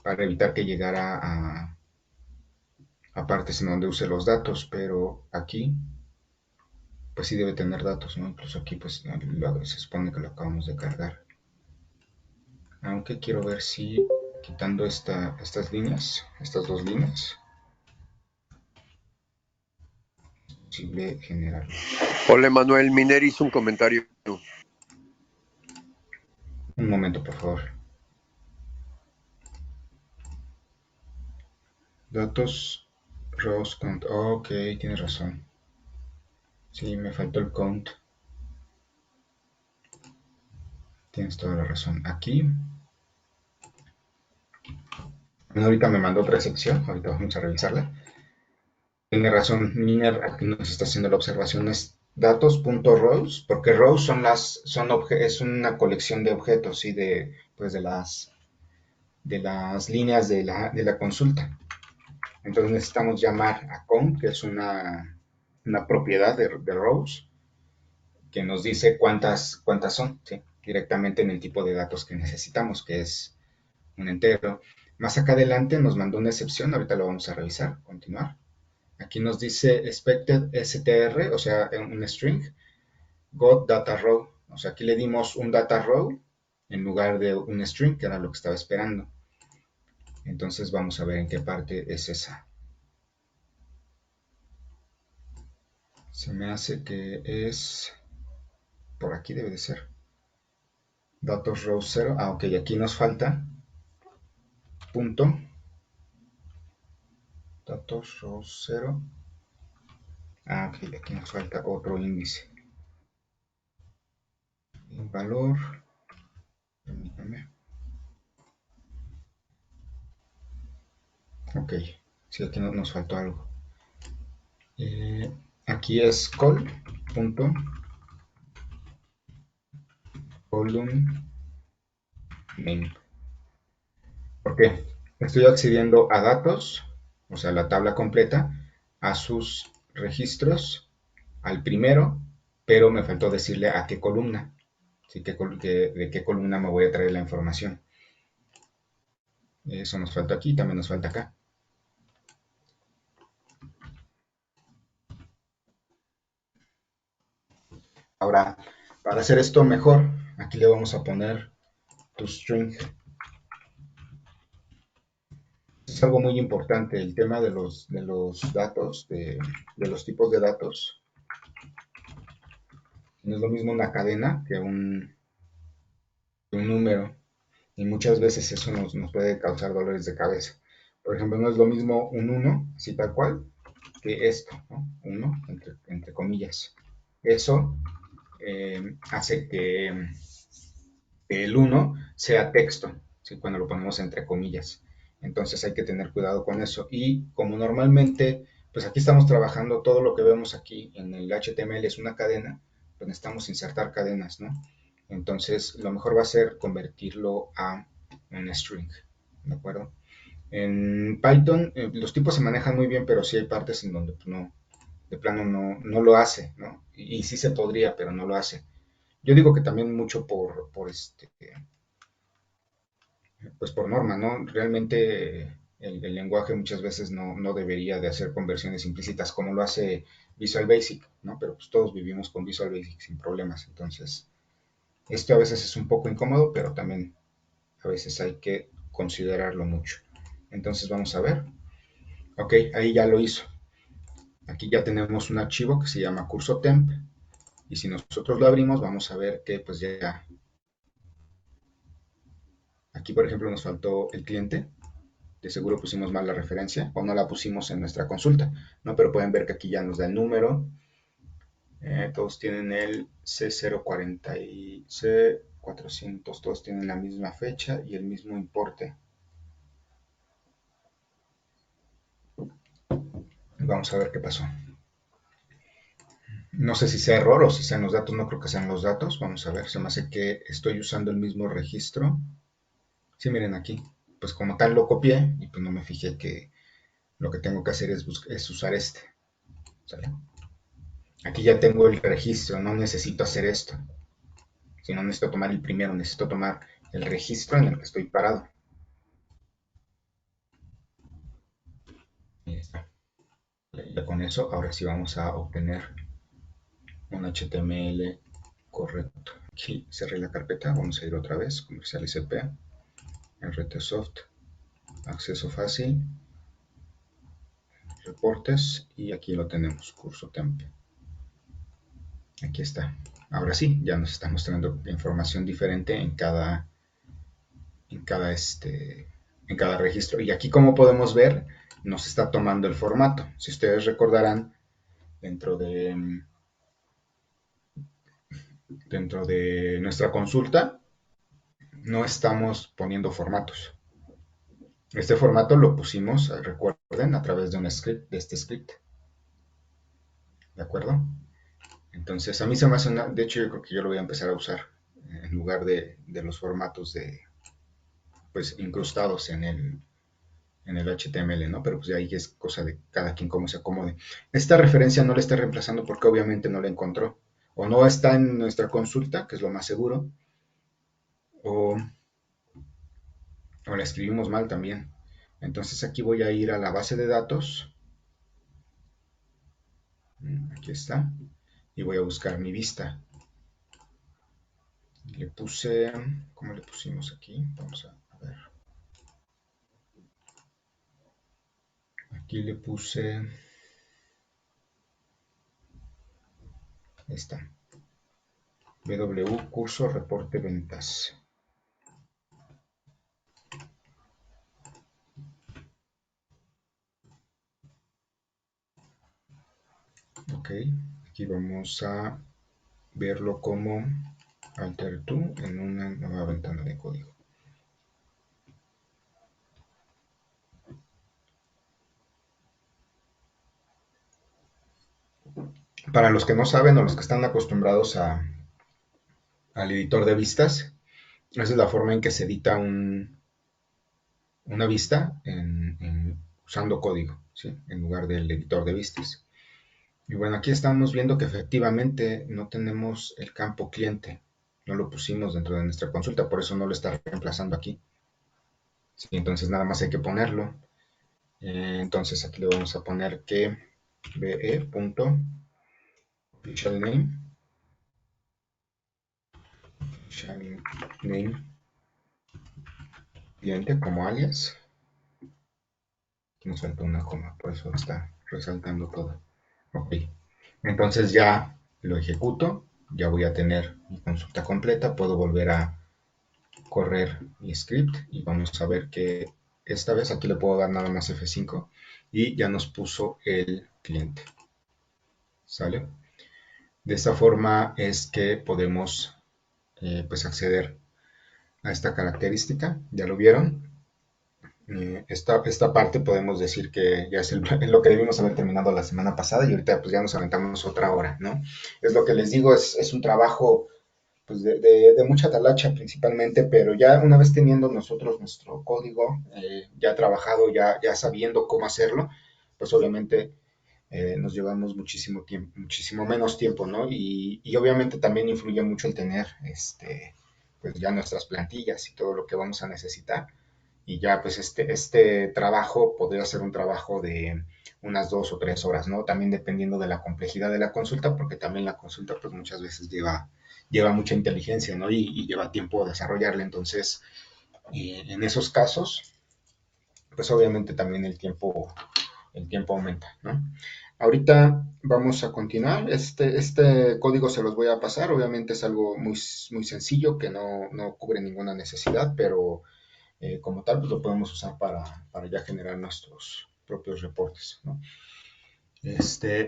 evitar que llegara a partes en donde use los datos, pero aquí pues sí debe tener datos, ¿no? Incluso aquí pues se supone que lo acabamos de cargar. Aunque quiero ver si quitando estas líneas, estas dos líneas, es posible generarlo.
Hola Manuel, Miner hizo un comentario.
Un momento, por favor. Datos, rows, count. Oh, ok, tienes razón. Sí, me faltó el count. Tienes toda la razón. Aquí, bueno, ahorita me mandó otra sección, ahorita vamos a revisarla. Tiene razón, Miner aquí nos está haciendo la observación, es datos.rows, porque rows es una colección de objetos, ¿sí? Pues de las líneas de la consulta. Entonces necesitamos llamar a count, que es una propiedad de rows, que nos dice cuántas son, ¿sí? Directamente en el tipo de datos que necesitamos, que es un entero. Más acá adelante nos mandó una excepción, ahorita lo vamos a revisar, continuar. Aquí nos dice expected str, o sea, un string, got data row. O sea, aquí le dimos un data row en lugar de un string, que era lo que estaba esperando. Entonces vamos a ver en qué parte es esa. Se me hace que es... Por aquí debe de ser. Datos row 0. Ah, ok, aquí nos falta punto datos rows 0. Ok, aquí nos falta otro índice. El valor, permítame. Ok, sí, aquí nos faltó algo. Aquí es call.column name. ¿Por qué? Estoy accediendo a datos, o sea, la tabla completa, a sus registros, al primero, pero me faltó decirle a qué columna, ¿sí? De qué columna me voy a traer la información. Eso nos falta aquí, también nos falta acá. Ahora, para hacer esto mejor, aquí le vamos a poner toString. Es algo muy importante, el tema de los datos, de los tipos de datos. No es lo mismo una cadena que un número, y muchas veces eso nos puede causar dolores de cabeza. Por ejemplo, no es lo mismo un 1, así tal cual, que esto, ¿no? 1, entre comillas. Eso hace que el 1 sea texto, ¿sí? Cuando lo ponemos entre comillas. Entonces hay que tener cuidado con eso. Y como normalmente, pues aquí estamos trabajando, todo lo que vemos aquí en el HTML es una cadena, pues necesitamos insertar cadenas, ¿no? Entonces lo mejor va a ser convertirlo a un string, ¿de acuerdo? En Python los tipos se manejan muy bien, pero sí hay partes en donde pues, no, de plano no lo hace, ¿no? Y sí se podría, pero no lo hace. Yo digo que también mucho pues por norma, ¿no? Realmente el lenguaje muchas veces no debería de hacer conversiones implícitas como lo hace Visual Basic, ¿no? Pero pues todos vivimos con Visual Basic sin problemas, entonces esto a veces es un poco incómodo, pero también a veces hay que considerarlo mucho. Entonces vamos a ver. Ok, ahí ya lo hizo. Aquí ya tenemos un archivo que se llama cursotemp y si nosotros lo abrimos vamos a ver que pues ya aquí por ejemplo nos faltó el cliente. De seguro pusimos mal la referencia o no la pusimos en nuestra consulta, ¿no? Pero pueden ver que aquí ya nos da el número. Todos tienen el C040 y C400, todos tienen la misma fecha y el mismo importe. Vamos a ver qué pasó. No sé si sea error o si sean los datos, no creo que sean los datos. Vamos a ver, se me hace que estoy usando el mismo registro. Sí, miren aquí, pues como tal lo copié y pues no me fijé que lo que tengo que hacer es usar este. ¿Sale? Aquí ya tengo el registro, no necesito hacer esto. Si no necesito tomar el primero, necesito tomar el registro en el que estoy parado. Y ya está. Ya con eso, ahora sí vamos a obtener un HTML correcto. Aquí cerré la carpeta, vamos a ir otra vez, comercial SP, RTSoft, acceso fácil, reportes y aquí lo tenemos, curso temp. Aquí está. Ahora sí, ya nos está mostrando información diferente en cada, en cada registro. Y aquí, como podemos ver, nos está tomando el formato. Si ustedes recordarán, dentro de, dentro de nuestra consulta, no estamos poniendo formatos. Este formato lo pusimos, recuerden, a través de un script, de este script. ¿De acuerdo? Entonces, a mí se me hace una, de hecho, yo creo que yo lo voy a empezar a usar en lugar de los formatos pues, incrustados en el HTML, ¿no? Pero pues de ahí es cosa de cada quien cómo se acomode. Esta referencia no la está reemplazando porque obviamente no la encontró. O no está en nuestra consulta, que es lo más seguro, o, o la escribimos mal también. Entonces aquí voy a ir a la base de datos. Aquí está. Y voy a buscar mi vista. Le puse, ¿cómo le pusimos aquí? Vamos a ver. Aquí le puse esta. BW curso reporte ventas. aquí vamos a verlo como alter2 en una nueva ventana de código. Para los que no saben o los que están acostumbrados al editor de vistas, esa es la forma en que se edita una vista usando código, ¿sí? En lugar del editor de vistas. Y bueno, aquí estamos viendo que efectivamente no tenemos el campo cliente, no lo pusimos dentro de nuestra consulta, por eso no lo está reemplazando aquí. ¿Sí? Entonces nada más hay que ponerlo. Entonces aquí le vamos a poner que be.officialName cliente como alias. Aquí nos falta una coma, por eso está resaltando todo. Ok, entonces ya lo ejecuto, ya voy a tener mi consulta completa, puedo volver a correr mi script y vamos a ver que esta vez aquí le puedo dar nada más F5 y ya nos puso el cliente. ¿Sale? De esta forma es que podemos pues acceder a esta característica, ya lo vieron. Esta parte podemos decir que ya es lo que debimos haber terminado la semana pasada y ahorita pues ya nos aventamos otra hora, ¿no? Es lo que les digo, es un trabajo pues de mucha talacha principalmente, pero ya una vez teniendo nosotros nuestro código ya trabajado, ya sabiendo cómo hacerlo, pues obviamente nos llevamos muchísimo tiempo, muchísimo menos tiempo, ¿no? Y obviamente también influye mucho el tener pues ya nuestras plantillas y todo lo que vamos a necesitar. Y ya pues este trabajo podría ser un trabajo de unas 2 o 3 horas, ¿no? También dependiendo de la complejidad de la consulta, porque también la consulta pues muchas veces lleva mucha inteligencia, ¿no? Y lleva tiempo desarrollarla. Entonces, en esos casos, pues obviamente también el tiempo aumenta, ¿no? Ahorita vamos a continuar. Este código se los voy a pasar. Obviamente es algo muy, muy sencillo que no cubre ninguna necesidad, pero como tal, pues lo podemos usar para ya generar nuestros propios reportes, ¿no?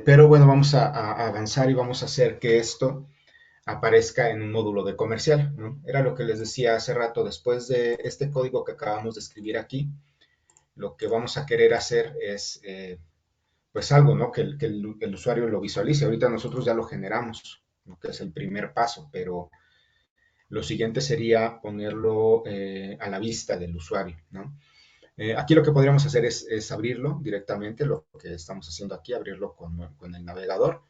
Pero bueno, vamos a avanzar y vamos a hacer que esto aparezca en un módulo de comercial, ¿no? Era lo que les decía hace rato, después de este código que acabamos de escribir aquí, lo que vamos a querer hacer es, pues algo, ¿no? Que el usuario lo visualice. Ahorita nosotros ya lo generamos, ¿no? Que es el primer paso, pero lo siguiente sería ponerlo a la vista del usuario, ¿no? Aquí lo que podríamos hacer es abrirlo directamente, lo que estamos haciendo aquí, abrirlo con el navegador,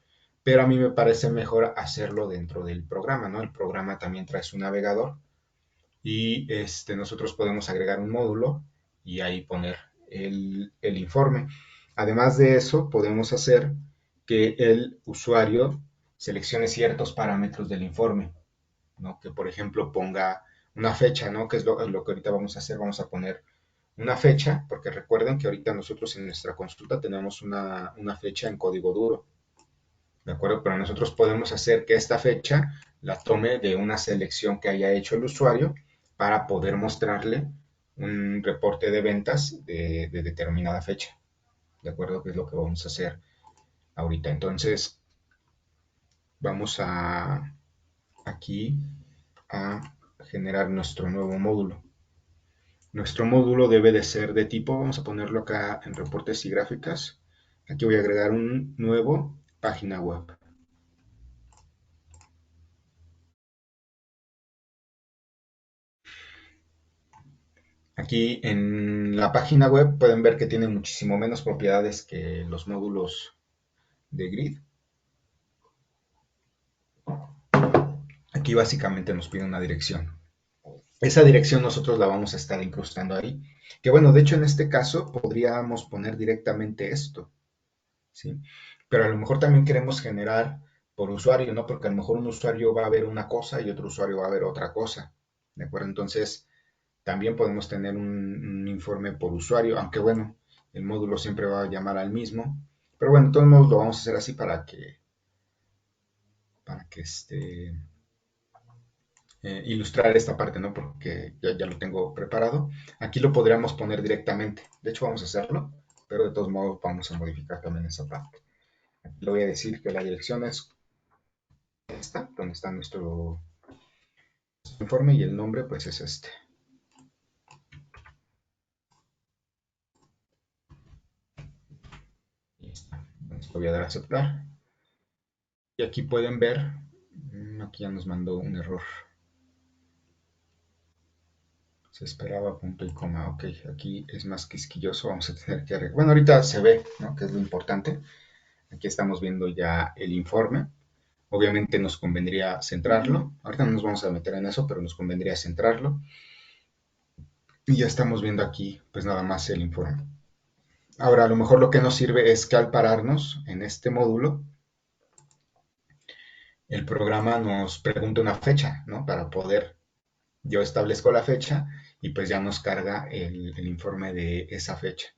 pero a mí me parece mejor hacerlo dentro del programa, ¿no? El programa también trae su navegador y nosotros podemos agregar un módulo y ahí poner el informe. Además de eso, podemos hacer que el usuario seleccione ciertos parámetros del informe, ¿no? Que por ejemplo ponga una fecha, ¿no? Que es lo que ahorita vamos a hacer, vamos a poner una fecha, porque recuerden que ahorita nosotros en nuestra consulta tenemos una fecha en código duro, ¿de acuerdo? Pero nosotros podemos hacer que esta fecha la tome de una selección que haya hecho el usuario para poder mostrarle un reporte de ventas de determinada fecha, ¿de acuerdo? Que es lo que vamos a hacer ahorita. Entonces, vamos aquí a generar nuestro nuevo módulo. Nuestro módulo debe de ser de tipo, vamos a ponerlo acá en reportes y gráficas. Aquí voy a agregar un nuevo página web. Aquí en la página web pueden ver que tiene muchísimo menos propiedades que los módulos de grid. Aquí básicamente nos pide una dirección. Esa dirección nosotros la vamos a estar incrustando ahí. Que bueno, de hecho en este caso podríamos poner directamente esto, ¿sí? Pero a lo mejor también queremos generar por usuario, ¿no? Porque a lo mejor un usuario va a ver una cosa y otro usuario va a ver otra cosa, ¿de acuerdo? Entonces, también podemos tener un informe por usuario, aunque bueno, el módulo siempre va a llamar al mismo. Pero bueno, de todos modos lo vamos a hacer así para que ilustrar esta parte, ¿no? Porque ya lo tengo preparado. Aquí lo podríamos poner directamente. De hecho, vamos a hacerlo, pero de todos modos vamos a modificar también esa parte. Le voy a decir que la dirección es esta, donde está nuestro informe, y el nombre pues es este. Entonces le voy a dar a aceptar. Y aquí pueden ver, aquí ya nos mandó un error. Se esperaba punto y coma. Ok, aquí es más quisquilloso, vamos a tener que arreglar. Bueno, ahorita se ve, ¿no?, que es lo importante. Aquí estamos viendo ya el informe. Obviamente nos convendría centrarlo. Ahorita no nos vamos a meter en eso, pero nos convendría centrarlo. Y ya estamos viendo aquí, pues nada más el informe. Ahora, a lo mejor lo que nos sirve es que al pararnos en este módulo, el programa nos pregunta una fecha, ¿no? Para poder, yo establezco la fecha y pues ya nos carga el informe de esa fecha.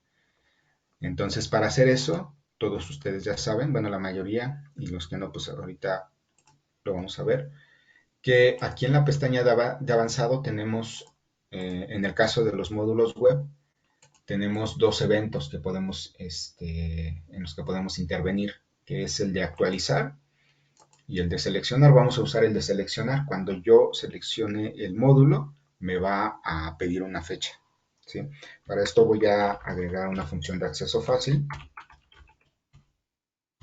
Entonces, para hacer eso, todos ustedes ya saben, bueno, la mayoría, y los que no, pues ahorita lo vamos a ver, que aquí en la pestaña de avanzado tenemos, en el caso de los módulos web, tenemos dos eventos que podemos, en los que podemos intervenir, que es el de actualizar y el de seleccionar. Vamos a usar el de seleccionar. Cuando yo seleccione el módulo, me va a pedir una fecha, ¿sí? Para esto voy a agregar una función de acceso fácil,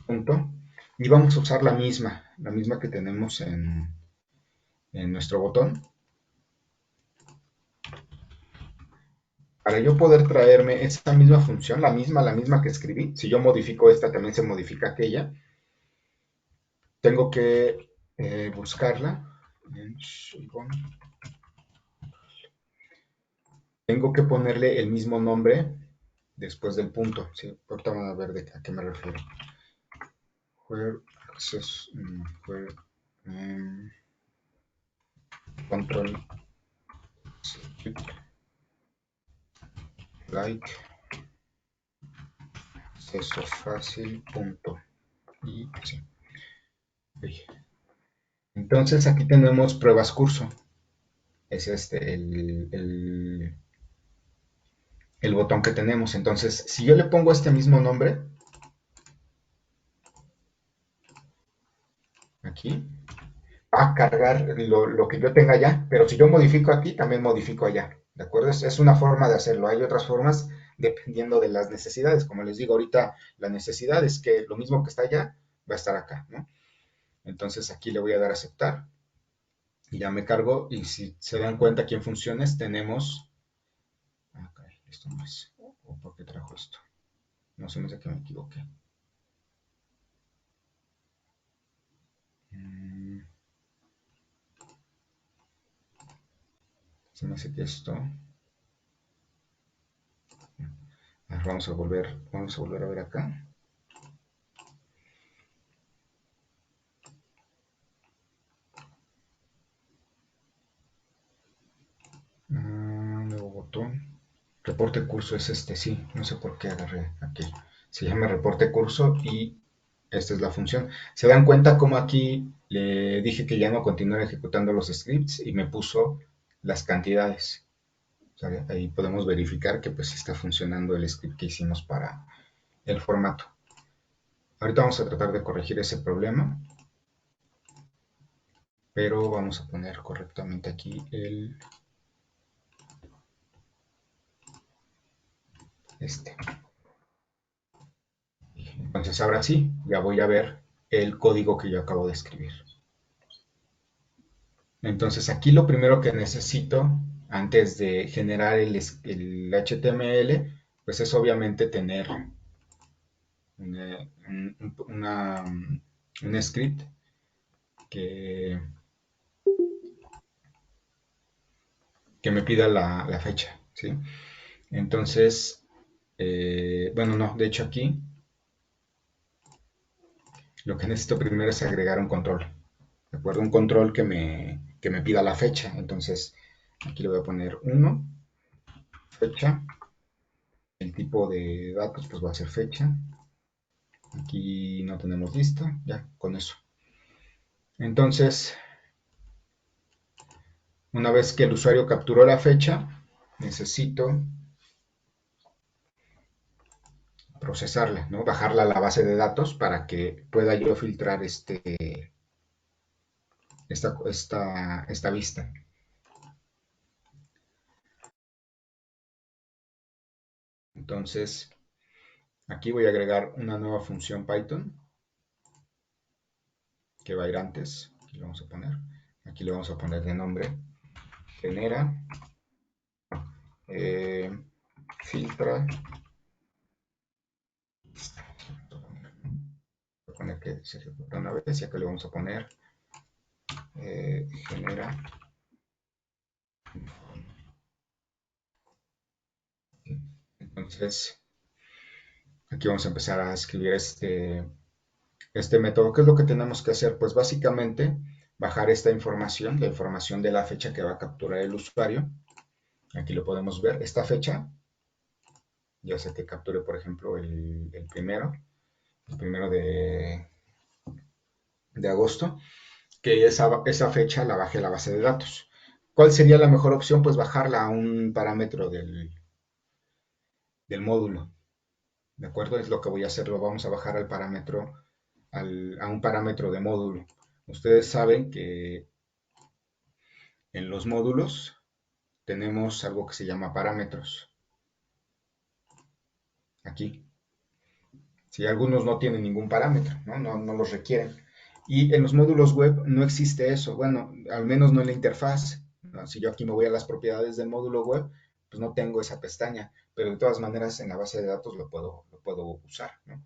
punto, y vamos a usar la misma que tenemos en nuestro botón. Para yo poder traerme esta misma función, la misma que escribí, si yo modifico esta, también se modifica aquella. Tengo que buscarla. Tengo que ponerle el mismo nombre después del punto. ¿Sí? Ahorita van a ver a qué me refiero. Where access, where, control like acceso fácil punto. Y sí. Okay. Entonces aquí tenemos pruebas curso. Es el botón que tenemos. Entonces, si yo le pongo este mismo nombre, aquí, va a cargar lo que yo tenga allá, pero si yo modifico aquí, también modifico allá, ¿de acuerdo? Es una forma de hacerlo. Hay otras formas dependiendo de las necesidades. Como les digo ahorita, la necesidad es que lo mismo que está allá, va a estar acá, ¿no? Entonces aquí le voy a dar a aceptar y ya me cargo. Y si se dan cuenta aquí en funciones tenemos... Okay, esto no es... ¿Por qué trajo esto? No se me hace que me equivoqué. Se me hace que esto... Vamos a volver a ver acá. Nuevo botón. Reporte curso es este, sí. No sé por qué agarré aquí. Se llama reporte curso y esta es la función. ¿Se dan cuenta cómo aquí le dije que ya no continúe ejecutando los scripts y me puso las cantidades? O sea, ahí podemos verificar que pues está funcionando el script que hicimos para el formato. Ahorita vamos a tratar de corregir ese problema, pero vamos a poner correctamente aquí Entonces ahora sí, ya voy a ver el código que yo acabo de escribir. Entonces aquí lo primero que necesito antes de generar el HTML, pues es obviamente tener un script que me pida la fecha, ¿sí? Entonces, bueno, no, de hecho aquí lo que necesito primero es agregar un control, ¿de acuerdo? Un control que me pida la fecha. Entonces, aquí le voy a poner 1, fecha. El tipo de datos pues va a ser fecha. Aquí no tenemos lista, ya con eso. Entonces, una vez que el usuario capturó la fecha, necesito procesarla, ¿no? Bajarla a la base de datos para que pueda yo filtrar esta vista. Entonces, aquí voy a agregar una nueva función Python que va a ir antes. Aquí le vamos a poner de nombre genera filtra. Voy a poner que se ejecuta una vez y acá le vamos a poner genera. Entonces, aquí vamos a empezar a escribir este método. ¿Qué es lo que tenemos que hacer? Pues básicamente bajar esta información, la información de la fecha que va a capturar el usuario. Aquí lo podemos ver, esta fecha, ya sea que capture, por ejemplo, el primero de agosto, que esa fecha la baje a la base de datos. ¿Cuál sería la mejor opción? Pues bajarla a un parámetro del módulo. ¿De acuerdo? Es lo que voy a hacer, lo vamos a bajar al parámetro, a un parámetro de módulo. Ustedes saben que en los módulos tenemos algo que se llama parámetros. Aquí. Si algunos no tienen ningún parámetro, no los requieren. Y en los módulos web no existe eso. Bueno, al menos no en la interfaz, ¿no? Si yo aquí me voy a las propiedades del módulo web, pues no tengo esa pestaña, pero de todas maneras en la base de datos lo puedo usar, ¿no?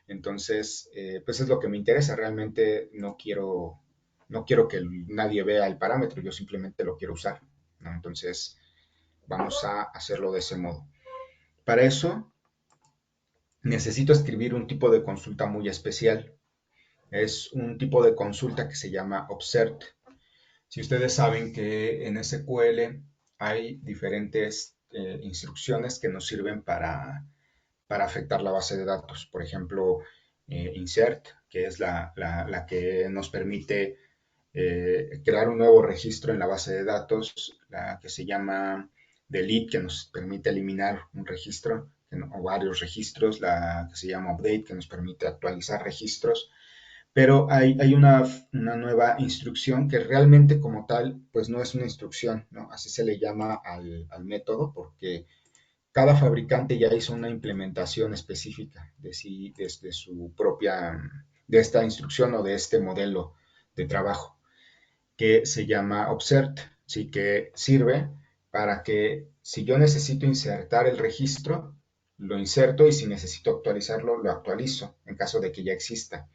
Entonces, pues es lo que me interesa. Realmente no quiero que nadie vea el parámetro, yo simplemente lo quiero usar, ¿no? Entonces, vamos a hacerlo de ese modo. Para eso, necesito escribir un tipo de consulta muy especial. Es un tipo de consulta que se llama observed. Si ustedes saben que en SQL hay diferentes instrucciones que nos sirven para afectar la base de datos. Por ejemplo, insert, que es la que nos permite crear un nuevo registro en la base de datos, la que se llama delete, que nos permite eliminar un registro o varios registros, la que se llama update, que nos permite actualizar registros. Pero hay una nueva instrucción que realmente como tal, pues no es una instrucción, ¿no? Así se le llama al método, porque cada fabricante ya hizo una implementación específica desde su propia, de esta instrucción o de este modelo de trabajo, que se llama observed, sí, que sirve para que si yo necesito insertar el registro, lo inserto, y si necesito actualizarlo, lo actualizo en caso de que ya exista.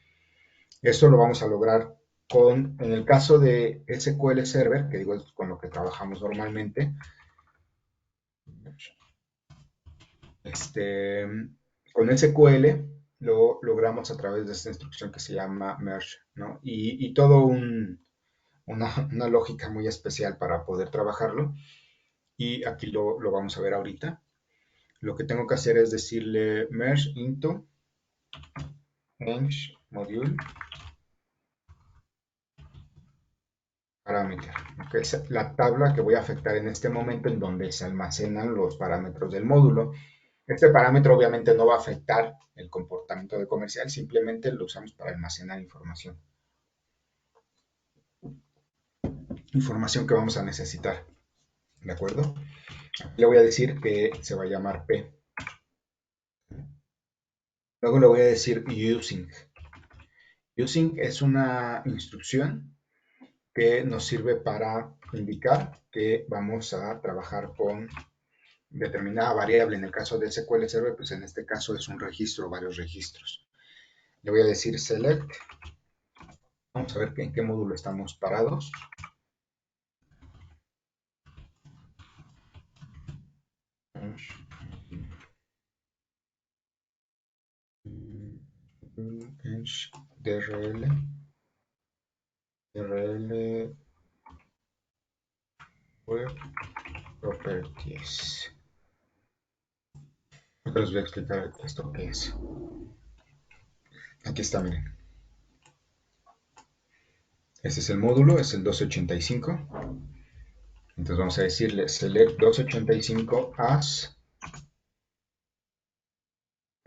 Esto lo vamos a lograr en el caso de SQL Server, que digo es con lo que trabajamos normalmente, con SQL lo logramos a través de esta instrucción que se llama merge, ¿no? Y todo una lógica muy especial para poder trabajarlo, y aquí lo vamos a ver ahorita. Lo que tengo que hacer es decirle merge into change module parameter, que es la tabla que voy a afectar en este momento en donde se almacenan los parámetros del módulo. Este parámetro obviamente no va a afectar el comportamiento de comercial, simplemente lo usamos para almacenar información. Información que vamos a necesitar, ¿de acuerdo? Le voy a decir que se va a llamar P. Luego le voy a decir using. Using es una instrucción que nos sirve para indicar que vamos a trabajar con determinada variable. En el caso de SQL Server, pues en este caso es un registro, varios registros. Le voy a decir select. Vamos a ver en qué módulo estamos parados. DRL Web Properties. Ahora les voy a explicar esto qué es. Aquí está, miren. Este es el módulo, es el 285. Entonces vamos a decirle select 285 as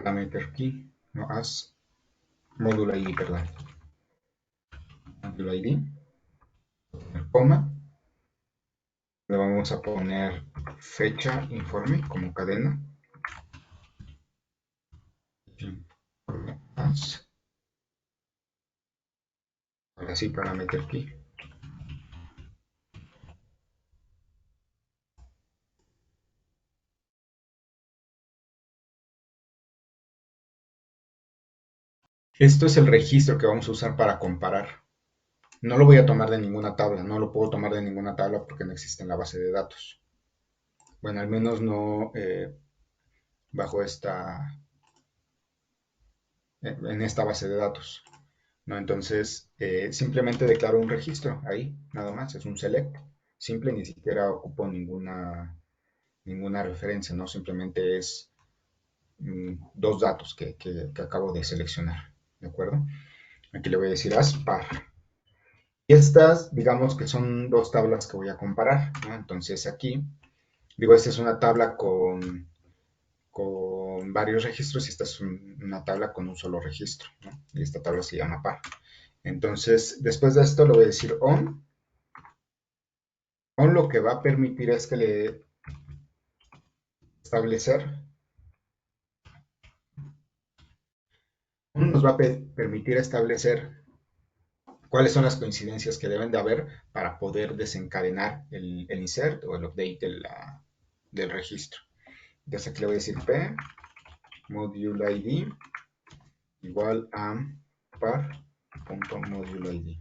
parameter key, no as módulo ID, perdón. Módulo ID, coma, le vamos a poner fecha informe como cadena. As, ahora sí, parameter key. Esto es el registro que vamos a usar para comparar. No lo voy a tomar de ninguna tabla, no lo puedo tomar de ninguna tabla porque no existe en la base de datos. Bueno, al menos no bajo en esta base de datos, ¿no? Entonces, simplemente declaro un registro ahí, nada más, es un select, simple, ni siquiera ocupo ninguna referencia, ¿no? Simplemente es dos datos que acabo de seleccionar, ¿de acuerdo? Aquí le voy a decir as par. Y estas, digamos que son dos tablas que voy a comparar, ¿no? Entonces aquí, digo, esta es una tabla con varios registros y esta es una tabla con un solo registro, ¿no? Y esta tabla se llama par. Entonces, después de esto le voy a decir on. On lo que va a permitir es que le establecer. On nos va a permitir establecer cuáles son las coincidencias que deben de haber para poder desencadenar el insert o el update del registro. Entonces aquí le voy a decir p module id igual a par.moduleID.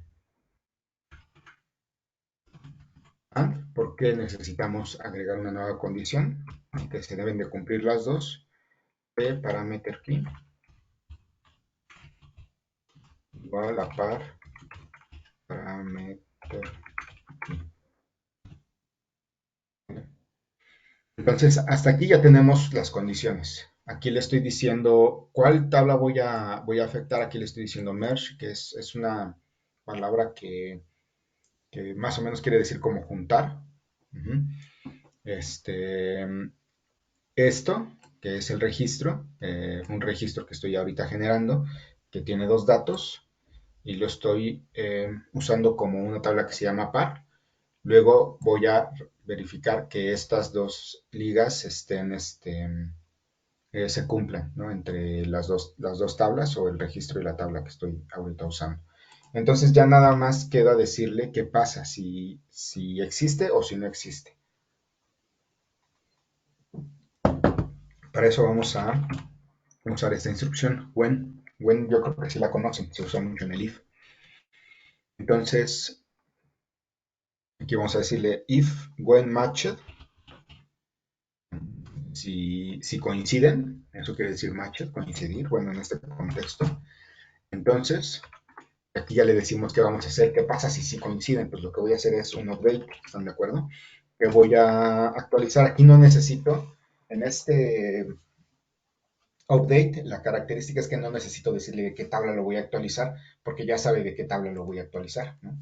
And, porque necesitamos agregar una nueva condición, que se deben de cumplir las dos, p parameter key igual a par parameter key. Entonces, hasta aquí ya tenemos las condiciones. Aquí le estoy diciendo cuál tabla voy a afectar. Aquí le estoy diciendo merge, que es una palabra que más o menos quiere decir como juntar. Esto, que es el registro, un registro que estoy ahorita generando, que tiene dos datos, y lo estoy usando como una tabla que se llama par. Luego voy a verificar que estas dos ligas se cumplan, ¿no? Entre las dos tablas o el registro y la tabla que estoy ahorita usando. Entonces ya nada más queda decirle qué pasa, si existe o si no existe. Para eso vamos a usar esta instrucción, when. When yo creo que sí la conocen, se usa mucho en el if. Entonces, aquí vamos a decirle if when matched. Si coinciden, eso quiere decir matched, coincidir, bueno, en este contexto. Entonces, aquí ya le decimos qué vamos a hacer, qué pasa si coinciden. Pues lo que voy a hacer es un update, ¿están de acuerdo? Que voy a actualizar. Aquí no necesito, en este update, la característica es que no necesito decirle de qué tabla lo voy a actualizar, porque ya sabe de qué tabla lo voy a actualizar, ¿no?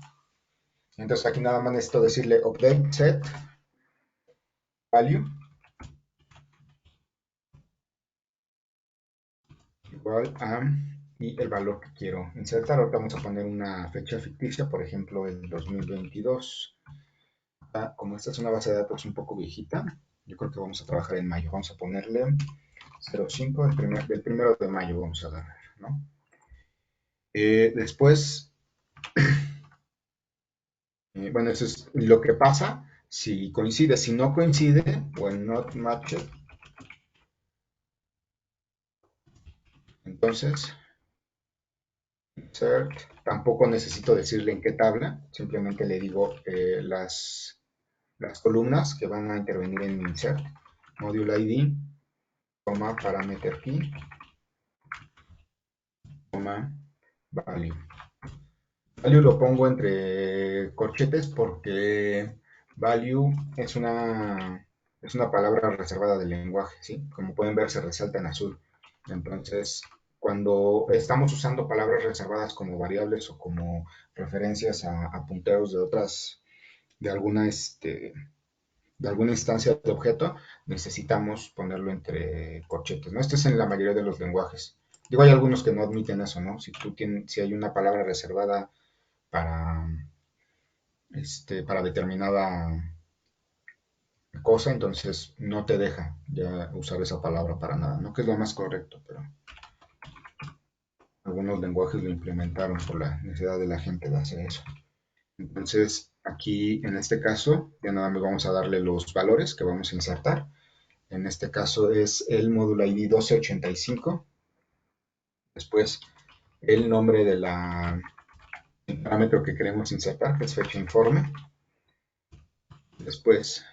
Entonces aquí nada más necesito decirle update set value igual a y el valor que quiero insertar. Ahora vamos a poner una fecha ficticia, por ejemplo el 2022. Como esta es una base de datos un poco viejita, yo creo que vamos a trabajar en mayo. Vamos a ponerle 05 del primero de mayo, vamos a agarrar, ¿no? Después, bueno, eso es lo que pasa si coincide. Si no coincide, when not matched, entonces insert, tampoco necesito decirle en qué tabla, simplemente le digo las columnas que van a intervenir en mi insert, module ID, parameter key, value. Value lo pongo entre corchetes porque value es una palabra reservada del lenguaje, ¿sí? Como pueden ver, se resalta en azul. Entonces, cuando estamos usando palabras reservadas como variables o como referencias a punteros de alguna de alguna instancia de objeto, necesitamos ponerlo entre corchetes, ¿no? Esto es en la mayoría de los lenguajes. Digo, hay algunos que no admiten eso, ¿no? Si hay una palabra reservada para, para determinada cosa, entonces no te deja ya usar esa palabra para nada, ¿no? Que es lo más correcto, pero algunos lenguajes lo implementaron por la necesidad de la gente de hacer eso. Entonces, aquí en este caso, ya nada más vamos a darle los valores que vamos a insertar. En este caso es el módulo ID 1285. Después, el nombre del parámetro que queremos insertar, que es fecha informe. Después,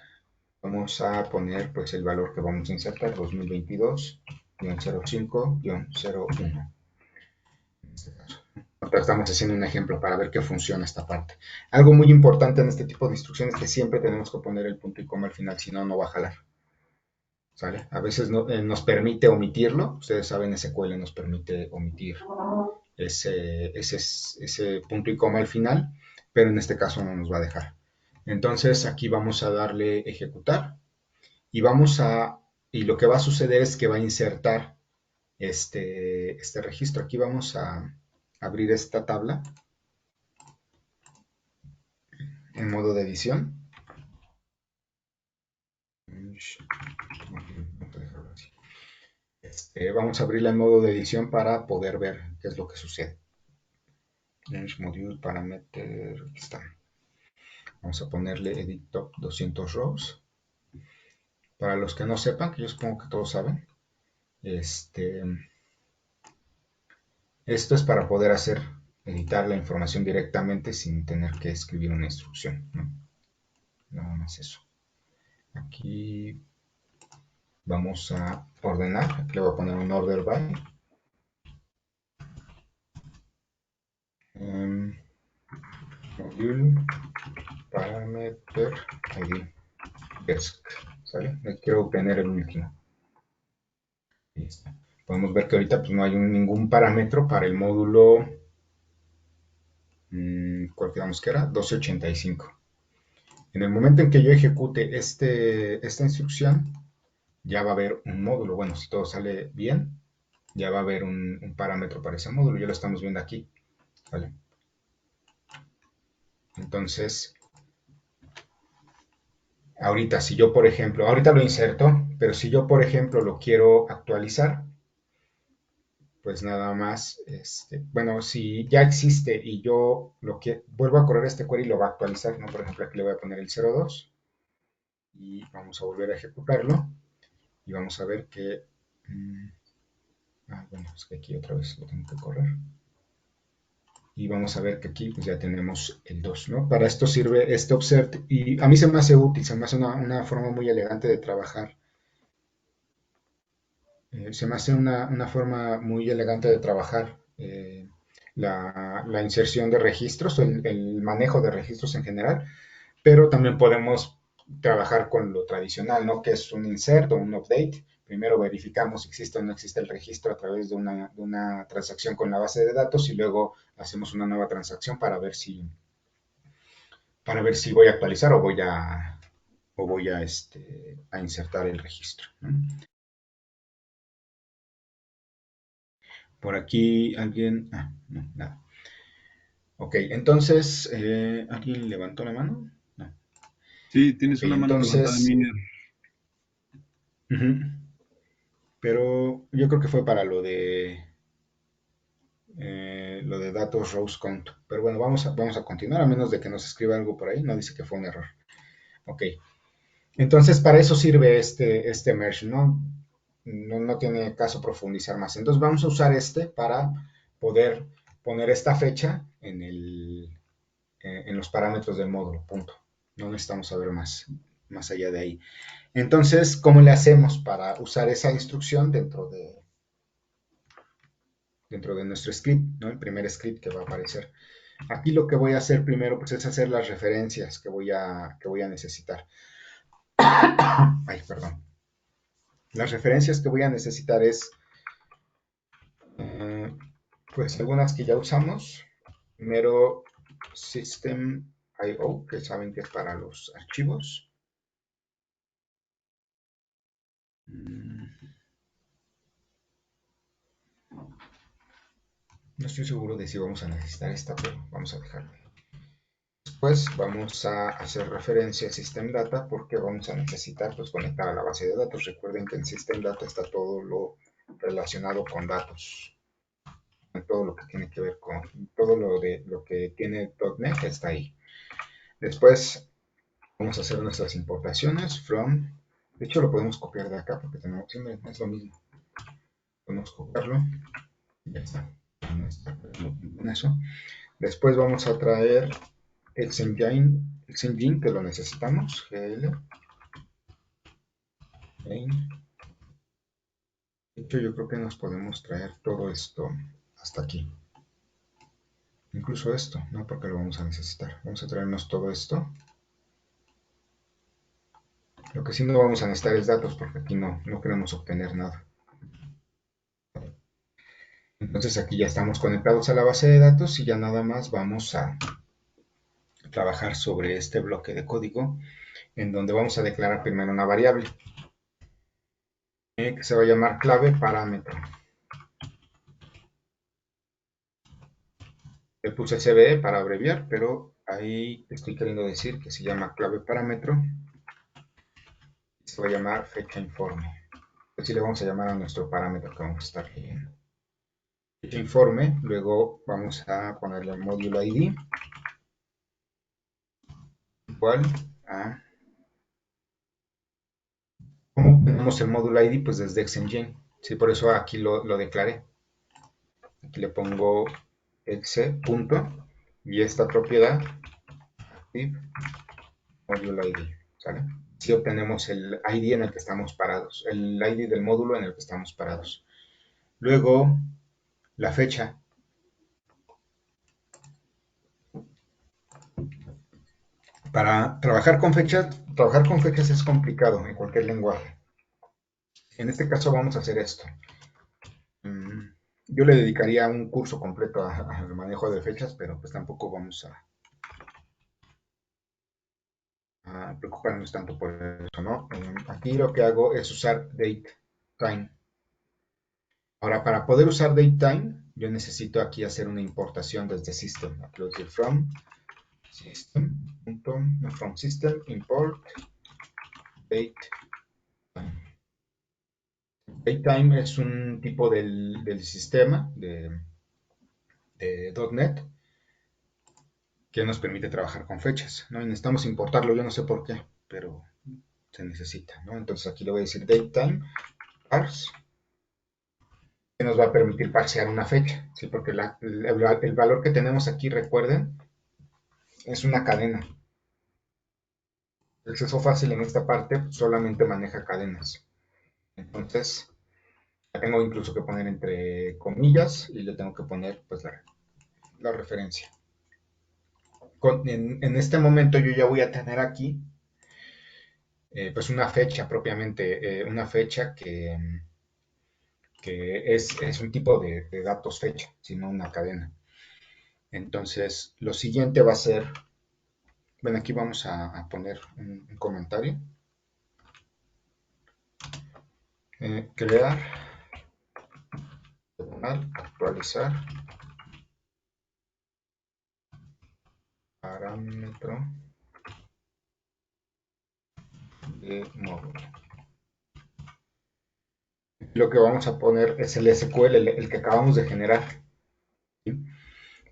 vamos a poner pues el valor que vamos a insertar, 2022-05-01. En este caso. Estamos haciendo un ejemplo para ver qué funciona esta parte. Algo muy importante en este tipo de instrucciones es que siempre tenemos que poner el punto y coma al final, si no, no va a jalar. ¿Sale? A veces no, nos permite omitirlo. Ustedes saben, SQL nos permite omitir ese punto y coma al final, pero en este caso no nos va a dejar. Entonces aquí vamos a darle ejecutar y y lo que va a suceder es que va a insertar este registro. Aquí vamos a abrir esta tabla en modo de edición. Vamos a abrirla en modo de edición para poder ver qué es lo que sucede. Change module parameter, aquí está. Vamos a ponerle edit top 200 rows. Para los que no sepan, que yo supongo que todos saben, esto es para poder editar la información directamente sin tener que escribir una instrucción, ¿no? Nada más eso. Aquí vamos a ordenar, aquí le voy a poner un order by. Module parameter ID desk, ¿sale? Quiero obtener el último. Ahí está. Podemos ver que ahorita pues, no hay ningún parámetro para el módulo, ¿cuál quedamos que era? 1285. En el momento en que yo ejecute esta instrucción, ya va a haber un módulo. Bueno, si todo sale bien, ya va a haber un parámetro para ese módulo. Ya lo estamos viendo aquí. ¿Vale? Entonces, ahorita si yo, por ejemplo, ahorita lo inserto, pero si yo, por ejemplo, lo quiero actualizar, pues nada más, bueno, si ya existe y yo vuelvo a correr este query y lo va a actualizar, ¿no? Por ejemplo, aquí le voy a poner el 02 y vamos a volver a ejecutarlo y vamos a ver que, bueno, es que aquí otra vez lo tengo que correr. Y vamos a ver que aquí pues ya tenemos el 2, ¿no? Para esto sirve este observe y a mí se me hace útil, se me hace una forma muy elegante de trabajar. Se me hace una forma muy elegante de trabajar la inserción de registros, el manejo de registros en general, pero también podemos trabajar con lo tradicional, ¿no? Que es un insert o un update. Primero verificamos si existe o no existe el registro a través de una transacción con la base de datos y luego hacemos una nueva transacción para ver si voy a actualizar o voy a insertar el registro, ¿no? Por aquí alguien... no, nada. Ok, entonces, ¿alguien levantó la mano? No.
Sí, tienes
Ok,
una mano levantada,
entonces...
Miner.
Pero yo creo que fue para lo de datos rows count. Pero bueno, vamos a continuar, a menos de que nos escriba algo por ahí. No dice que fue un error. Ok. Entonces, para eso sirve este merge, ¿no? No tiene caso profundizar más. Entonces, vamos a usar para poder poner esta fecha en los parámetros del módulo, punto. No necesitamos saber más allá de ahí. Entonces, ¿cómo le hacemos para usar esa instrucción dentro de nuestro script, ¿no? El primer script que va a aparecer? Aquí lo que voy a hacer primero pues, es hacer las referencias que voy a necesitar. Ay, perdón. Las referencias que voy a necesitar es, pues, algunas que ya usamos. Primero, system.io, que saben que es para los archivos. No estoy seguro de si vamos a necesitar esta, pero vamos a dejarla. Después vamos a hacer referencia a System Data porque vamos a necesitar pues, conectar a la base de datos. Recuerden que en System Data está todo lo relacionado con datos. Todo lo que tiene que ver con todo lo que tiene .NET está ahí. Después vamos a hacer nuestras importaciones from. De hecho lo podemos copiar de acá porque tenemos siempre es lo mismo. Podemos copiarlo. Ya está. En eso. Después vamos a traer Xengine que lo necesitamos. GL. Main. De hecho yo creo que nos podemos traer todo esto hasta aquí. Incluso esto, ¿no? Porque lo vamos a necesitar. Vamos a traernos todo esto. Lo que sí no vamos a necesitar es datos porque aquí no queremos obtener nada. Entonces aquí ya estamos conectados a la base de datos y ya nada más vamos a trabajar sobre este bloque de código en donde vamos a declarar primero una variable que se va a llamar clave parámetro. Le puse CBE para abreviar, pero ahí estoy queriendo decir que se llama clave parámetro y se va a llamar fecha informe. Así le vamos a llamar a nuestro parámetro que vamos a estar leyendo. Fecha informe, luego vamos a ponerle el módulo ID igual a. ¿Cómo tenemos el módulo ID? Pues desde Xengine. Sí, por eso aquí lo declaré. Aquí le pongo exe punto y esta propiedad active módulo ID. ¿Sale? Si obtenemos el ID en el que estamos parados, el ID del módulo en el que estamos parados. Luego, la fecha. Para trabajar con fechas es complicado en cualquier lenguaje. En este caso vamos a hacer esto. Yo le dedicaría un curso completo al manejo de fechas, pero pues tampoco vamos a preocuparnos tanto por eso, ¿no? Aquí lo que hago es usar datetime. Ahora, para poder usar datetime, yo necesito aquí hacer una importación desde system. Aquí lo digo from system, no, from system import datetime. Datetime es un tipo del sistema de .NET que nos permite trabajar con fechas, ¿no? Y necesitamos importarlo, yo no sé por qué, pero se necesita, ¿no? Entonces aquí le voy a decir datetime parse, que nos va a permitir parsear una fecha, ¿sí? Porque el valor que tenemos aquí, recuerden, es una cadena. El acceso fácil en esta parte solamente maneja cadenas. Entonces, la tengo incluso que poner entre comillas y le tengo que poner pues la referencia. En este momento yo ya voy a tener aquí pues una fecha propiamente, una fecha que es un tipo de datos fecha, sino una cadena. Entonces, lo siguiente va a ser, bueno, aquí vamos a poner un comentario. Crear, actualizar, parámetro de módulo. Lo que vamos a poner es el SQL, el que acabamos de generar. ¿Sí?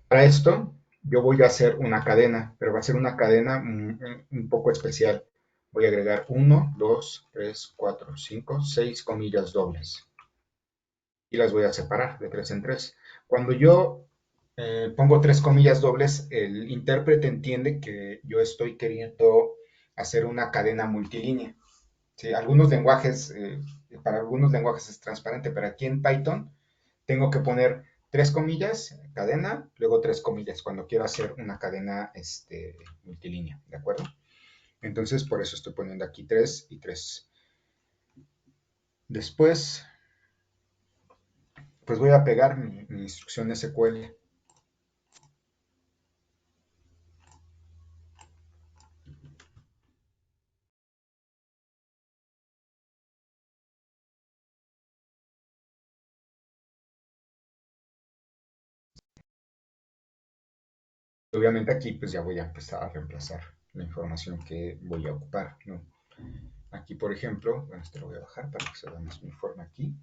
Para esto, yo voy a hacer una cadena, pero va a ser una cadena un poco especial. Voy a agregar 1, 2, 3, 4, 5, 6 comillas dobles. Y las voy a separar de 3 en 3. Cuando yo pongo 3 comillas dobles, el intérprete entiende que yo estoy queriendo hacer una cadena multilínea. ¿Sí? Para algunos lenguajes es transparente, pero aquí en Python tengo que poner 3 comillas, cadena, luego 3 comillas, cuando quiero hacer una cadena multilínea, ¿de acuerdo? Entonces, por eso estoy poniendo aquí 3 y 3. Después, pues voy a pegar mi instrucción SQL. Obviamente aquí pues ya voy a empezar a reemplazar la información que voy a ocupar, ¿no? Aquí, por ejemplo, bueno, este lo voy a bajar para que se vea más uniforme aquí.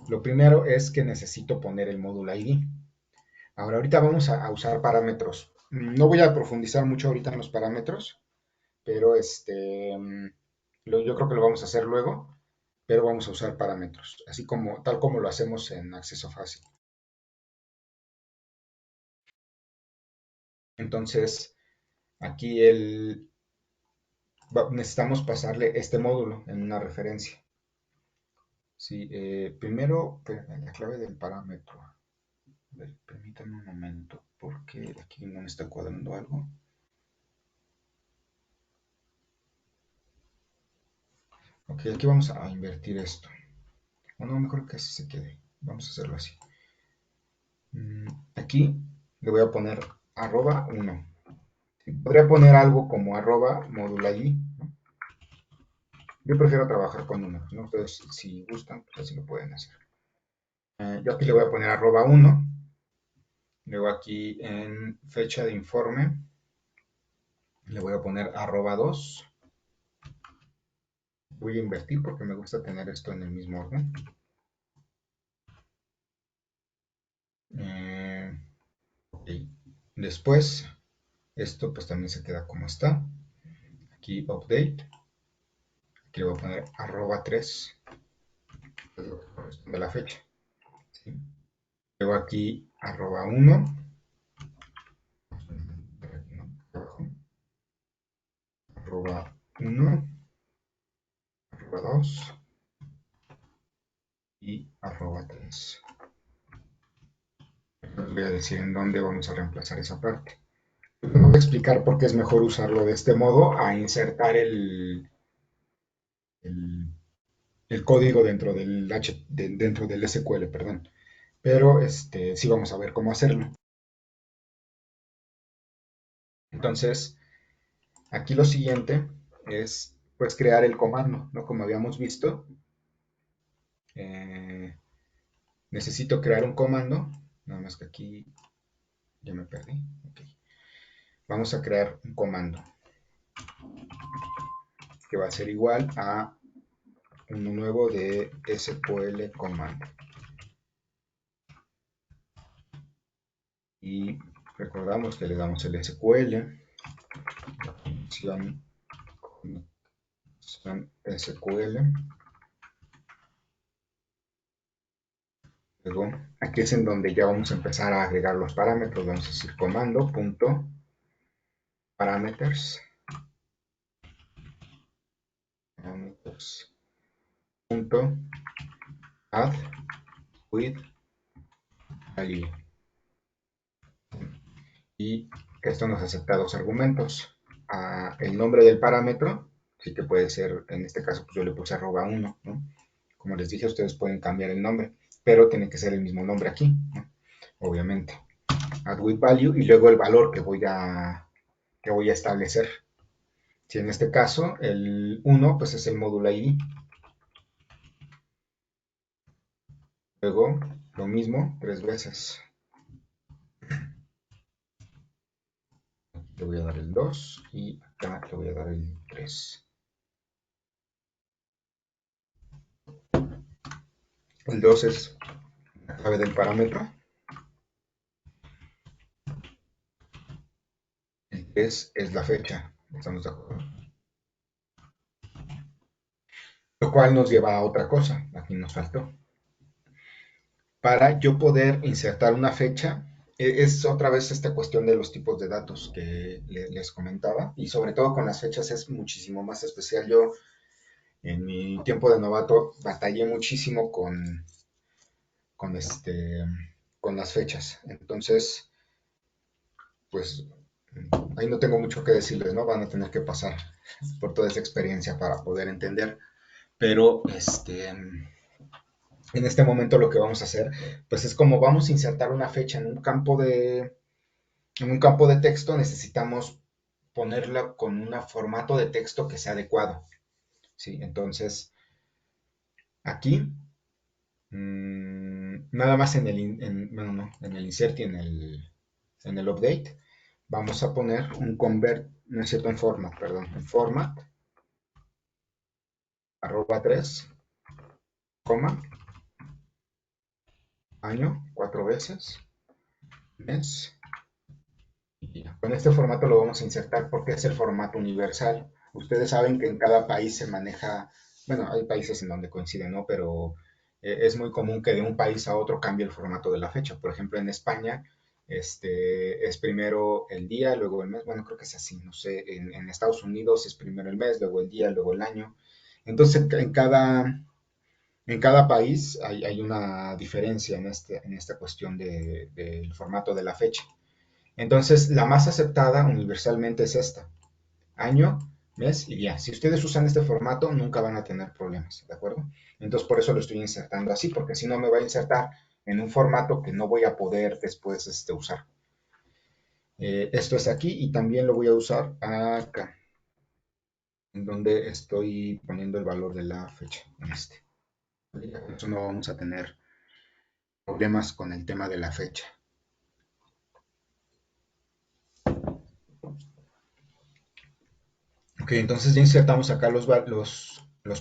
Lo primero es que necesito poner el módulo ID. Ahorita vamos a usar parámetros. No voy a profundizar mucho ahorita en los parámetros, pero yo creo que lo vamos a hacer luego, pero vamos a usar parámetros, así como, tal como lo hacemos en acceso fácil. Entonces, aquí necesitamos pasarle este módulo en una referencia. Sí, primero, la clave del parámetro. A ver, permítanme un momento, porque aquí no me está cuadrando algo. Ok, aquí vamos a invertir esto. O no, mejor que así se quede. Vamos a hacerlo así. Aquí le voy a poner @1. Podría poner algo como @modulallí, ¿no? Yo prefiero trabajar con números, ¿no? Entonces, si gustan, pues así lo pueden hacer. Yo aquí le voy a poner @1. Luego aquí en fecha de informe le voy a poner @2. Voy a invertir porque me gusta tener esto en el mismo orden. Ok. Después, esto pues también se queda como está. Aquí update. Aquí le voy a poner @3, es lo que corresponde a la fecha. ¿Sí? Luego aquí @1. @1, @2 y @3. Les voy a decir en dónde vamos a reemplazar esa parte. Voy a explicar por qué es mejor usarlo de este modo a insertar el, el código dentro del SQL, perdón. Pero sí vamos a ver cómo hacerlo. Entonces, aquí lo siguiente es pues crear el comando, ¿no? Como habíamos visto, necesito crear un comando, nada más que aquí ya me perdí. Okay. Vamos a crear un comando que va a ser igual a uno nuevo de SQL command. Y recordamos que le damos el SQL, función SQL. Luego, aquí es en donde ya vamos a empezar a agregar los parámetros. Vamos a decir comando punto parameters punto add with value. Y esto nos acepta dos argumentos. El nombre del parámetro, sí que puede ser, en este caso pues yo le puse @1, ¿no? Como les dije, ustedes pueden cambiar el nombre, pero tiene que ser el mismo nombre aquí, ¿no? Obviamente. Add with value y luego el valor que voy a establecer. Si en este caso el 1 pues es el módulo ID. Luego lo mismo 3 veces. Le voy a dar el 2 y acá le voy a dar el 3. El 2 es la clave del parámetro. El 3 es la fecha. ¿Estamos de acuerdo? Lo cual nos lleva a otra cosa. Aquí nos faltó. Para yo poder insertar una fecha, es otra vez esta cuestión de los tipos de datos que les comentaba. Y sobre todo con las fechas es muchísimo más especial. Yo en mi tiempo de novato batallé muchísimo con, con las fechas. Entonces, pues ahí no tengo mucho que decirles, ¿no? Van a tener que pasar por toda esa experiencia para poder entender. Pero en este momento lo que vamos a hacer, pues es como vamos a insertar una fecha en un campo de texto, necesitamos ponerla con un formato de texto que sea adecuado. ¿Sí? Entonces, aquí nada más bueno, no, en el insert y en el update, vamos a poner un convert, no es cierto, en format, perdón, en format, @3, coma, año, 4 veces, mes. Y con este formato lo vamos a insertar porque es el formato universal. Ustedes saben que en cada país se maneja, bueno, hay países en donde coinciden, ¿no? Pero es muy común que de un país a otro cambie el formato de la fecha. Por ejemplo, en España, es primero el día, luego el mes. Bueno, creo que es así, no sé. En Estados Unidos es primero el mes, luego el día, luego el año. Entonces, en cada país hay una diferencia en esta cuestión del formato de la fecha. Entonces, la más aceptada universalmente es esta: año, mes y día. Si ustedes usan este formato, nunca van a tener problemas, ¿de acuerdo? Entonces, por eso lo estoy insertando así, porque si no me va a insertar en un formato que no voy a poder después usar. Esto es aquí y también lo voy a usar acá, en donde estoy poniendo el valor de la fecha, en este. Por eso no vamos a tener problemas con el tema de la fecha. Ok, entonces ya insertamos acá los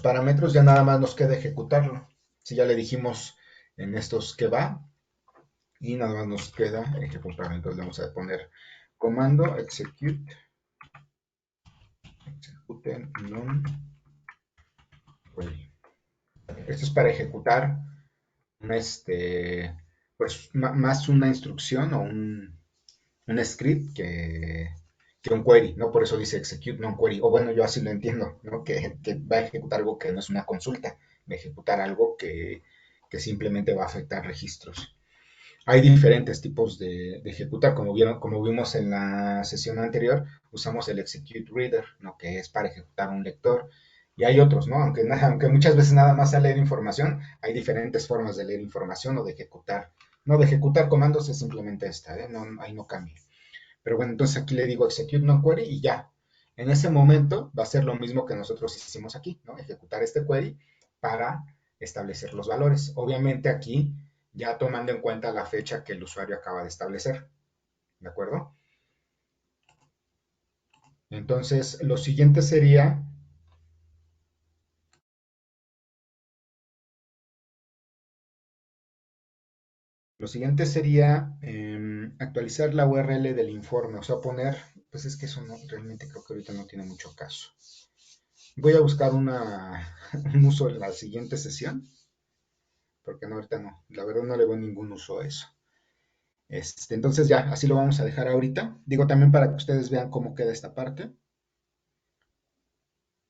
parámetros, ya nada más nos queda ejecutarlo. Si ya le dijimos en estos que va, y nada más nos queda ejecutarlo. Entonces le vamos a poner comando execute non query. Esto es para ejecutar pues más una instrucción o un script que un query, ¿no? Por eso dice execute non query, o bueno, yo así lo entiendo, ¿no? Que va a ejecutar algo que no es una consulta, va a ejecutar algo que simplemente va a afectar registros. Hay diferentes tipos de ejecutar, como vimos en la sesión anterior, usamos el execute reader, ¿no? Que es para ejecutar un lector, y hay otros, ¿no? Aunque muchas veces nada más sea leer información, hay diferentes formas de leer información o de ejecutar. No, de ejecutar comandos es simplemente esta, ¿eh? No, ahí no cambia. Pero bueno, entonces aquí le digo execute non query y ya. En ese momento va a ser lo mismo que nosotros hicimos aquí, ¿no? Ejecutar este query para establecer los valores. Obviamente aquí ya tomando en cuenta la fecha que el usuario acaba de establecer, ¿de acuerdo? Entonces, lo siguiente sería actualizar la URL del informe, o sea, poner, pues es que eso no, realmente creo que ahorita no tiene mucho caso. Voy a buscar un uso en la siguiente sesión, porque no, ahorita no, la verdad no le veo ningún uso a eso. Entonces ya, así lo vamos a dejar ahorita. Digo también para que ustedes vean cómo queda esta parte.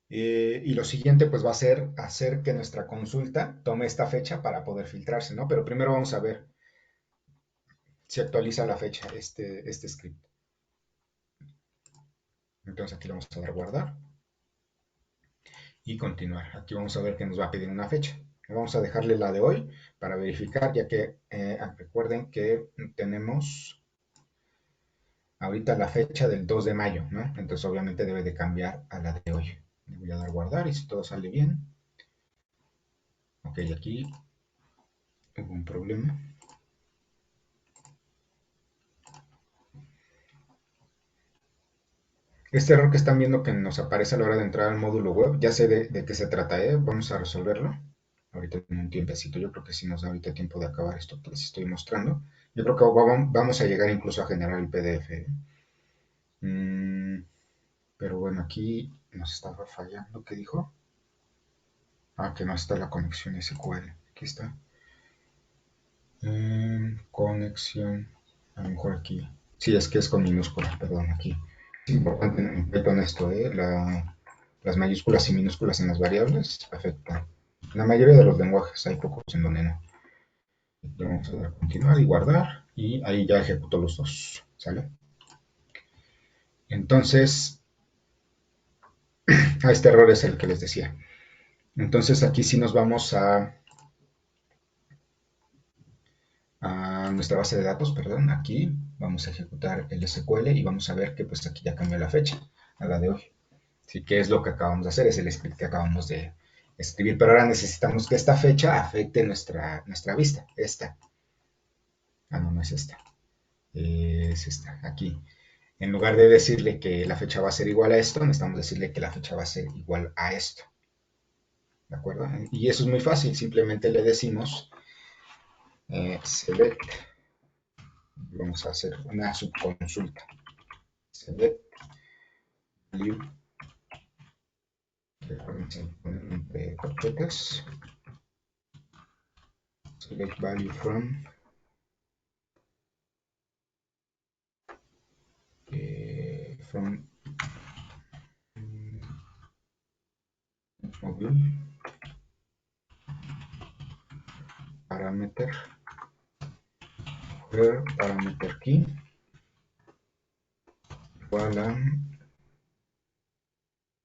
Y lo siguiente pues va a ser hacer que nuestra consulta tome esta fecha para poder filtrarse, ¿no? Pero primero vamos a ver si actualiza la fecha este script. Entonces aquí le vamos a dar guardar y continuar. Aquí vamos a ver que nos va a pedir una fecha. Vamos a dejarle la de hoy para verificar, ya que recuerden que tenemos ahorita la fecha del 2 de mayo, ¿no? Entonces obviamente debe de cambiar a la de hoy. Le voy a dar guardar y si todo sale bien. Ok, aquí hubo un problema. Este error que están viendo que nos aparece a la hora de entrar al módulo web, ya sé de qué se trata, ¿eh? Vamos a resolverlo. Ahorita en un tiempecito, yo creo que sí nos da ahorita tiempo de acabar esto que les estoy mostrando. Yo creo que vamos a llegar incluso a generar el PDF, ¿eh? Pero bueno, aquí nos estaba fallando. ¿Qué dijo? Ah, que no está la conexión SQL. Aquí está. Conexión. A lo mejor aquí. Sí, es que es con minúsculas, perdón, aquí. Es importante en Python esto, las mayúsculas y minúsculas en las variables afectan. En la mayoría de los lenguajes hay pocos en donde no. Vamos a dar a continuar y guardar. Y ahí ya ejecutó los dos. ¿Sale? Entonces, este error es el que les decía. Entonces aquí sí nos vamos a nuestra base de datos, perdón, aquí vamos a ejecutar el SQL y vamos a ver que pues aquí ya cambió la fecha a la de hoy. Así que es lo que acabamos de hacer, es el script que acabamos de escribir, pero ahora necesitamos que esta fecha afecte nuestra vista, esta. Ah, no, no es esta, es esta, aquí. En lugar de decirle que la fecha va a ser igual a esto, necesitamos decirle que la fecha va a ser igual a esto. ¿De acuerdo? Y eso es muy fácil, simplemente le decimos select, vamos a hacer una subconsulta, select value, de carpetas, select value from module parameter where parameter key igual a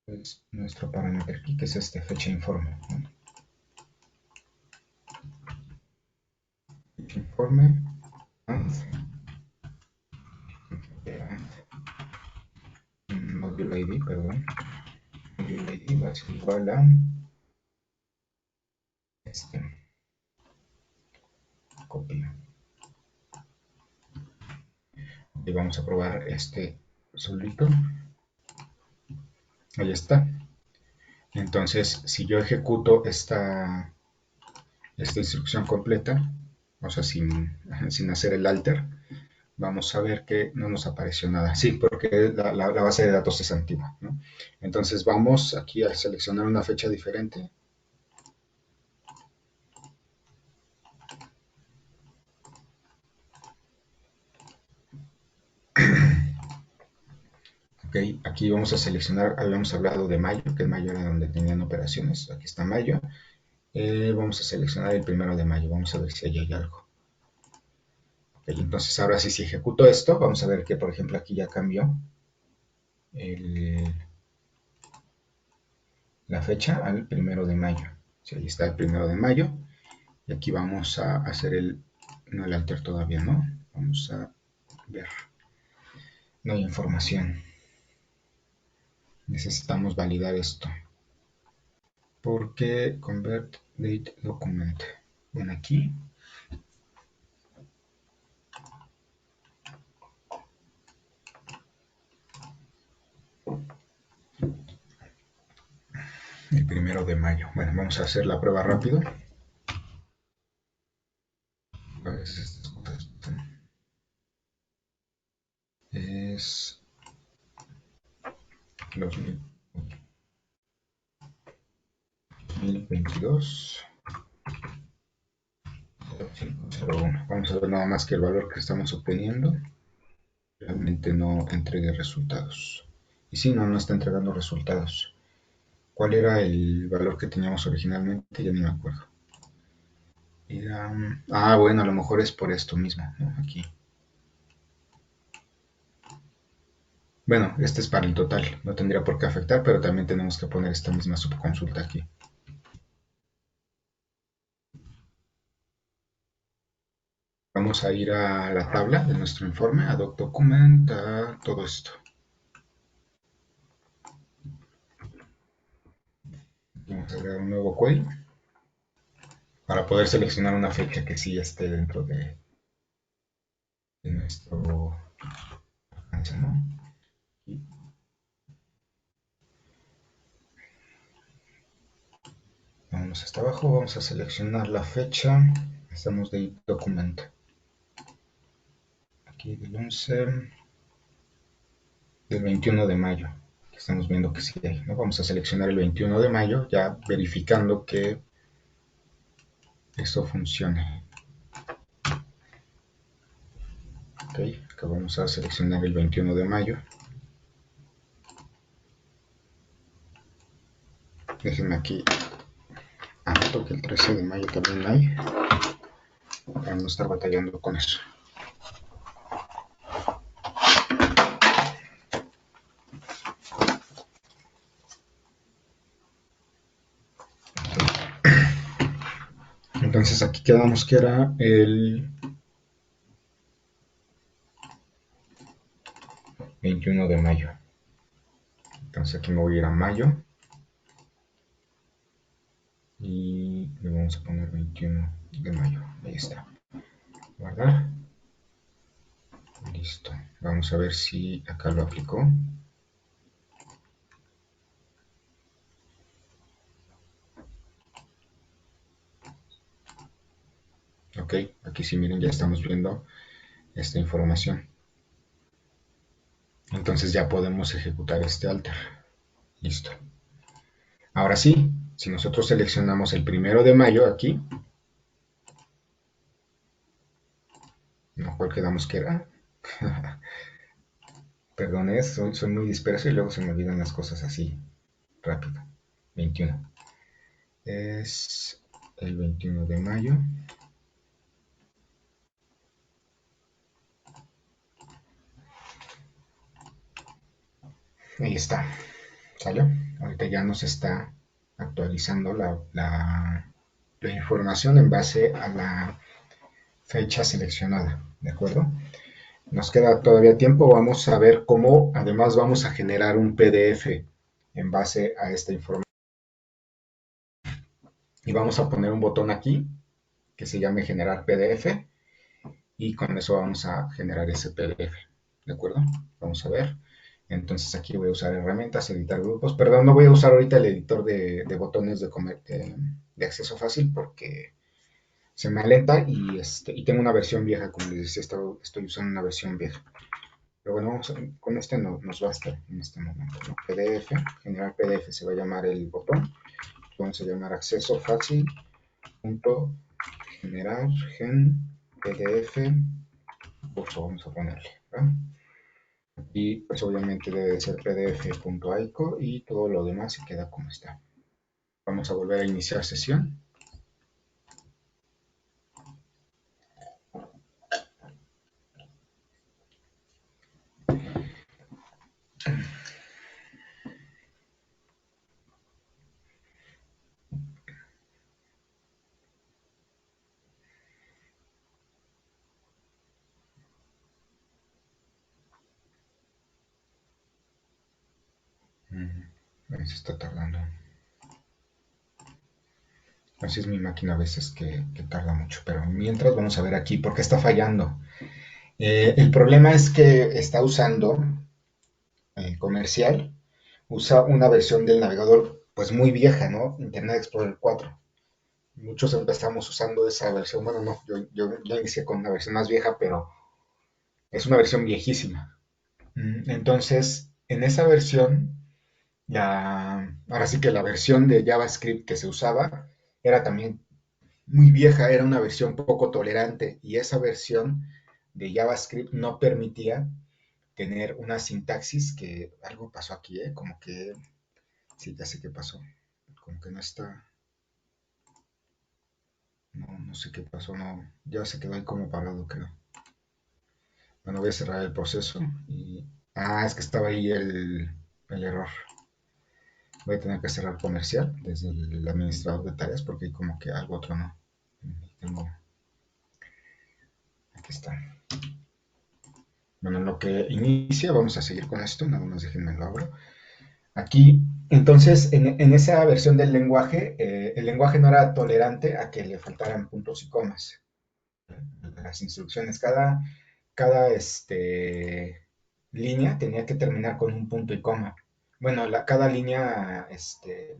pues, nuestro parameter key, que es este fecha informe, ¿no? Fecha informe and module ID, perdón, module ID va a ser igual a este, copia. Y vamos a probar este solito. Ahí está. Entonces, si yo ejecuto esta instrucción completa, o sea, sin hacer el alter, vamos a ver que no nos apareció nada. Sí, porque la base de datos es antigua, ¿no? Entonces vamos aquí a seleccionar una fecha diferente. Ok, aquí vamos a seleccionar, habíamos hablado de mayo, que en mayo era donde tenían operaciones. Aquí está mayo. Vamos a seleccionar el 1 de mayo, vamos a ver si ahí hay algo. Ok, entonces ahora sí, si ejecuto esto, vamos a ver que, por ejemplo, aquí ya cambió la fecha al 1 de mayo. Sí, ahí está el 1 de mayo. Y aquí vamos a hacer no el alter todavía, ¿no? Vamos a ver. No hay información. Necesitamos validar esto. ¿Por qué convert date document? Bueno, aquí. El 1 de mayo. Bueno, vamos a hacer la prueba rápido. A ver si estas cosas es 2022 0501. Vamos a ver nada más que el valor que estamos obteniendo realmente no entregue resultados. Y si no, no está entregando resultados. ¿Cuál era el valor que teníamos originalmente? Ya ni me acuerdo. Era, bueno, a lo mejor es por esto mismo, ¿no? Aquí. Bueno, este es para el total, no tendría por qué afectar, pero también tenemos que poner esta misma subconsulta aquí. Vamos a ir a la tabla de nuestro informe, a Doc Document, a todo esto. Vamos a agregar un nuevo query para poder seleccionar una fecha que sí esté dentro de nuestro alcance, ¿no? Y vamos hasta abajo, vamos a seleccionar la fecha, estamos de Document. Aquí del 11, del 21 de mayo, que estamos viendo que sí hay, ¿no? Vamos a seleccionar el 21 de mayo, ya verificando que esto funcione. Ok, acá vamos a seleccionar el 21 de mayo. Déjenme aquí, anoto que el 13 de mayo también hay, para no estar batallando con eso. Entonces aquí quedamos que era el 21 de mayo. Entonces aquí me voy a ir a mayo y le vamos a poner 21 de mayo. Ahí está. Guardar. Listo. Vamos a ver si acá lo aplicó. Ok, aquí sí miren, ya estamos viendo esta información. Entonces ya podemos ejecutar este alter. Listo. Ahora sí, si nosotros seleccionamos el 1 de mayo aquí, ¿no? ¿Cuál quedamos que era? Perdón, soy muy disperso y luego se me olvidan las cosas así rápido. 21. Es el 21 de mayo. Ahí está. ¿Sale? Ahorita ya nos está actualizando la información en base a la fecha seleccionada. ¿De acuerdo? Nos queda todavía tiempo. Vamos a ver cómo además vamos a generar un PDF en base a esta información. Y vamos a poner un botón aquí que se llame generar PDF y con eso vamos a generar ese PDF. ¿De acuerdo? Vamos a ver. Entonces aquí voy a usar herramientas, editar grupos. Perdón, no voy a usar ahorita el editor de botones de acceso fácil porque se me alenta y tengo una versión vieja, como les decía, estoy usando una versión vieja. Pero bueno, con este nos basta en este momento, ¿no? PDF, generar PDF se va a llamar el botón. Vamos a llamar acceso fácil punto generar gen PDF curso, vamos a ponerle, ¿verdad? Y pues obviamente debe ser pdf.ico y todo lo demás se queda como está. Vamos a volver a iniciar sesión. Se está tardando. Así es mi máquina a veces que tarda mucho, pero mientras vamos a ver aquí por qué está fallando. El problema es que está usando comercial, usa una versión del navegador pues muy vieja, ¿no? Internet Explorer 4. Muchos empezamos usando esa versión, bueno, no, yo inicié con una versión más vieja, pero es una versión viejísima. Entonces, en esa versión, ahora sí que la versión de JavaScript que se usaba era también muy vieja, era una versión poco tolerante y esa versión de JavaScript no permitía tener una sintaxis que algo pasó aquí, ¿eh? Como que, sí, ya sé qué pasó, como que no está, no sé qué pasó, no, ya se quedó ahí como parado, creo. Bueno, voy a cerrar el proceso y, es que estaba ahí el error. Voy a tener que cerrar comercial desde el administrador de tareas porque hay como que algo otro no. Tengo, aquí está. Bueno, en lo que inicia, vamos a seguir con esto, nada más déjenme lo abro. Aquí, entonces, en esa versión del lenguaje, el lenguaje no era tolerante a que le faltaran puntos y comas. Las instrucciones, cada línea tenía que terminar con un punto y coma. Bueno, cada línea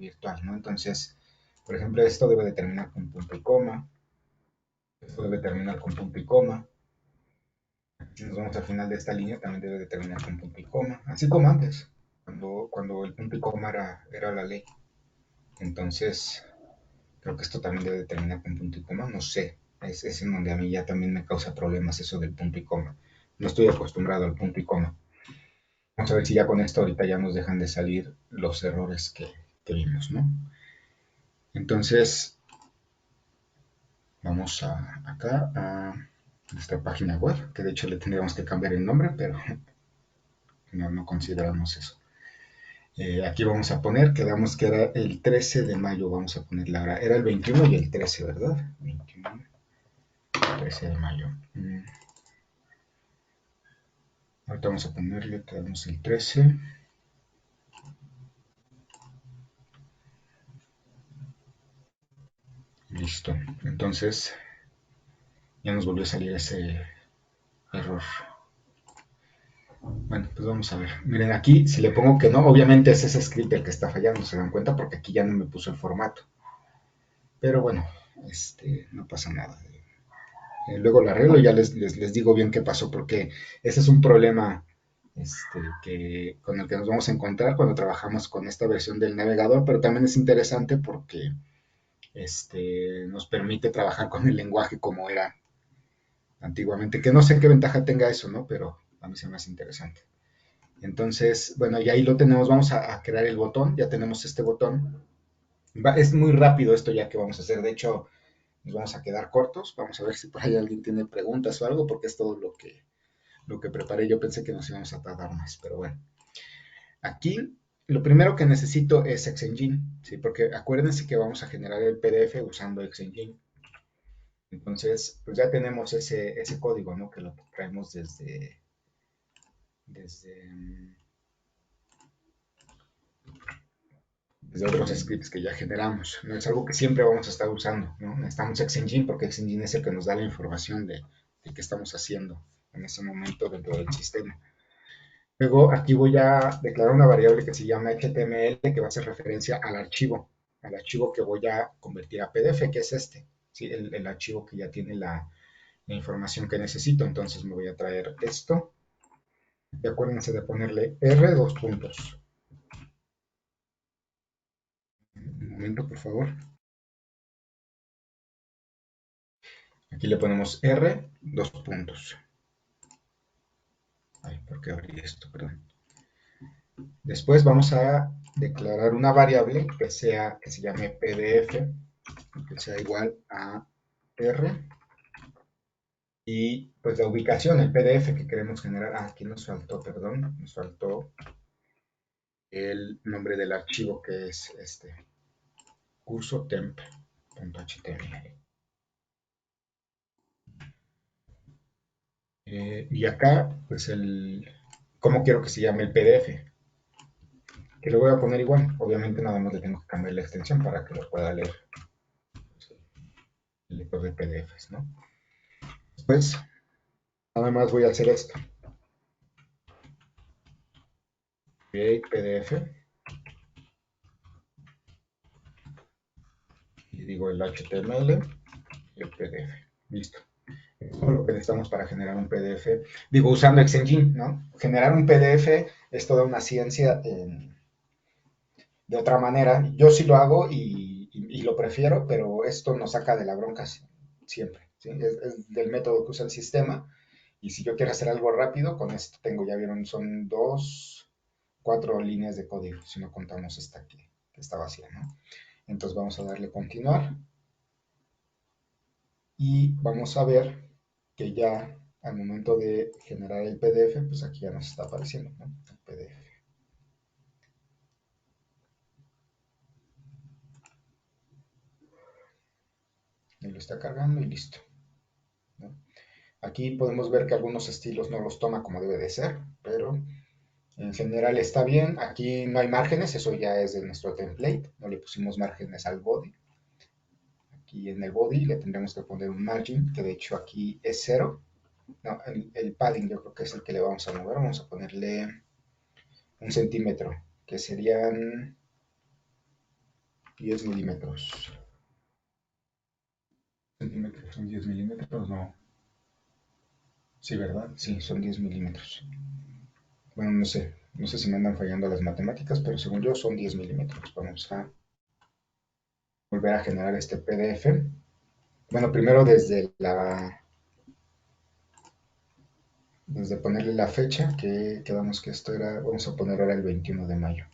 virtual, ¿no? Entonces, por ejemplo, esto debe de terminar con punto y coma, esto debe terminar con punto y coma. Si nos vamos al final de esta línea, también debe de terminar con punto y coma, así como antes, cuando el punto y coma era la ley. Entonces, creo que esto también debe de terminar con punto y coma, no sé. Es en donde a mí ya también me causa problemas eso del punto y coma. No estoy acostumbrado al punto y coma. Vamos a ver si ya con esto ahorita ya nos dejan de salir los errores que vimos, ¿no? Entonces, vamos acá a nuestra página web, que de hecho le tendríamos que cambiar el nombre, pero no consideramos eso. Aquí vamos a poner, quedamos que era el 13 de mayo, vamos a poner la hora. Era el 21 y el 13, ¿verdad? 21, 13 de mayo. Ahorita vamos a ponerle, quedamos el 13. Listo. Entonces, ya nos volvió a salir ese error. Bueno, pues vamos a ver. Miren, aquí si le pongo que no, obviamente es ese script el que está fallando, se dan cuenta, porque aquí ya no me puso el formato. Pero bueno, no pasa nada. Luego lo arreglo y ya les digo bien qué pasó, porque ese es un problema con el que nos vamos a encontrar cuando trabajamos con esta versión del navegador, pero también es interesante porque nos permite trabajar con el lenguaje como era antiguamente, que no sé qué ventaja tenga eso, ¿no? Pero a mí se me hace interesante. Entonces, bueno, y ahí lo tenemos, vamos a crear el botón, ya tenemos este botón. Es muy rápido esto ya que vamos a hacer, de hecho, nos vamos a quedar cortos, vamos a ver si por ahí alguien tiene preguntas o algo, porque es todo lo que preparé, yo pensé que nos íbamos a tardar más, pero bueno. Aquí, lo primero que necesito es Xengine, ¿sí? Porque acuérdense que vamos a generar el PDF usando Xengine. Entonces, pues ya tenemos ese código, ¿no? Que lo traemos desde otros scripts que ya generamos. No es algo que siempre vamos a estar usando, ¿no? Necesitamos Xengine porque Xengine es el que nos da la información de qué estamos haciendo en ese momento dentro del sistema. Luego aquí voy a declarar una variable que se llama HTML que va a hacer referencia al archivo que voy a convertir a PDF, que es ¿sí? El archivo que ya tiene la información que necesito. Entonces me voy a traer esto. Y acuérdense de ponerle R dos puntos. Un momento, por favor. Aquí le ponemos R dos puntos. Ay, ¿por qué abrí esto? Perdón. Después vamos a declarar una variable que se llame PDF, que sea igual a R. Y pues la ubicación, el PDF que queremos generar. Aquí nos faltó, perdón, nos faltó el nombre del archivo que es curso temp.html. Y acá, pues cómo quiero que se llame el PDF, que lo voy a poner igual. Obviamente nada más le tengo que cambiar la extensión para que lo pueda leer el lector de PDFs, ¿no? Después, nada más voy a hacer esto. Create PDF. Y digo el HTML y el PDF. Listo. Todo lo que necesitamos para generar un PDF. Digo, usando Xengine, ¿no? Generar un PDF es toda una ciencia de otra manera. Yo sí lo hago y lo prefiero, pero esto nos saca de la bronca siempre. ¿Sí? Es del método que usa el sistema. Y si yo quiero hacer algo rápido, con esto tengo, ya vieron, son 4 líneas de código, si no contamos esta aquí, que está vacía, ¿no? Entonces vamos a darle continuar. Y vamos a ver que ya al momento de generar el PDF, pues aquí ya nos está apareciendo, ¿no? El PDF. Y lo está cargando y listo, ¿no? Aquí podemos ver que algunos estilos no los toma como debe de ser, pero en general está bien. Aquí no hay márgenes, eso ya es de nuestro template, no le pusimos márgenes al body. Aquí en el body le tendremos que poner un margin, que de hecho aquí es 0. No, el padding yo creo que es el que le vamos a mover, vamos a ponerle 1 centímetro, que serían 10 milímetros. ¿Centímetros son 10 milímetros? No. Sí, ¿verdad? Sí, son 10 milímetros. Bueno, no sé. No sé si me andan fallando las matemáticas, pero según yo son 10 milímetros. Vamos a volver a generar este PDF. Bueno, primero desde ponerle la fecha, que quedamos que esto era, vamos a poner ahora el 21 de mayo.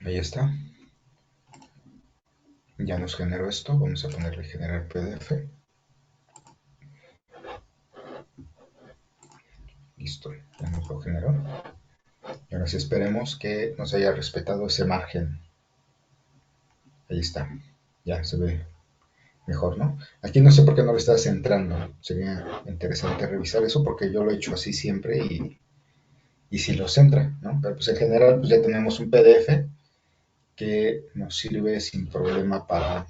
Ahí está. Ya nos generó esto. Vamos a ponerle generar PDF. Listo, ya nos lo generó. Y ahora sí esperemos que nos haya respetado ese margen. Ahí está. Ya se ve mejor, ¿no? Aquí no sé por qué no lo está centrando. Sería interesante revisar eso porque yo lo he hecho así siempre y sí lo centra, ¿no? Pero pues en general pues ya tenemos un PDF que nos sirve sin problema para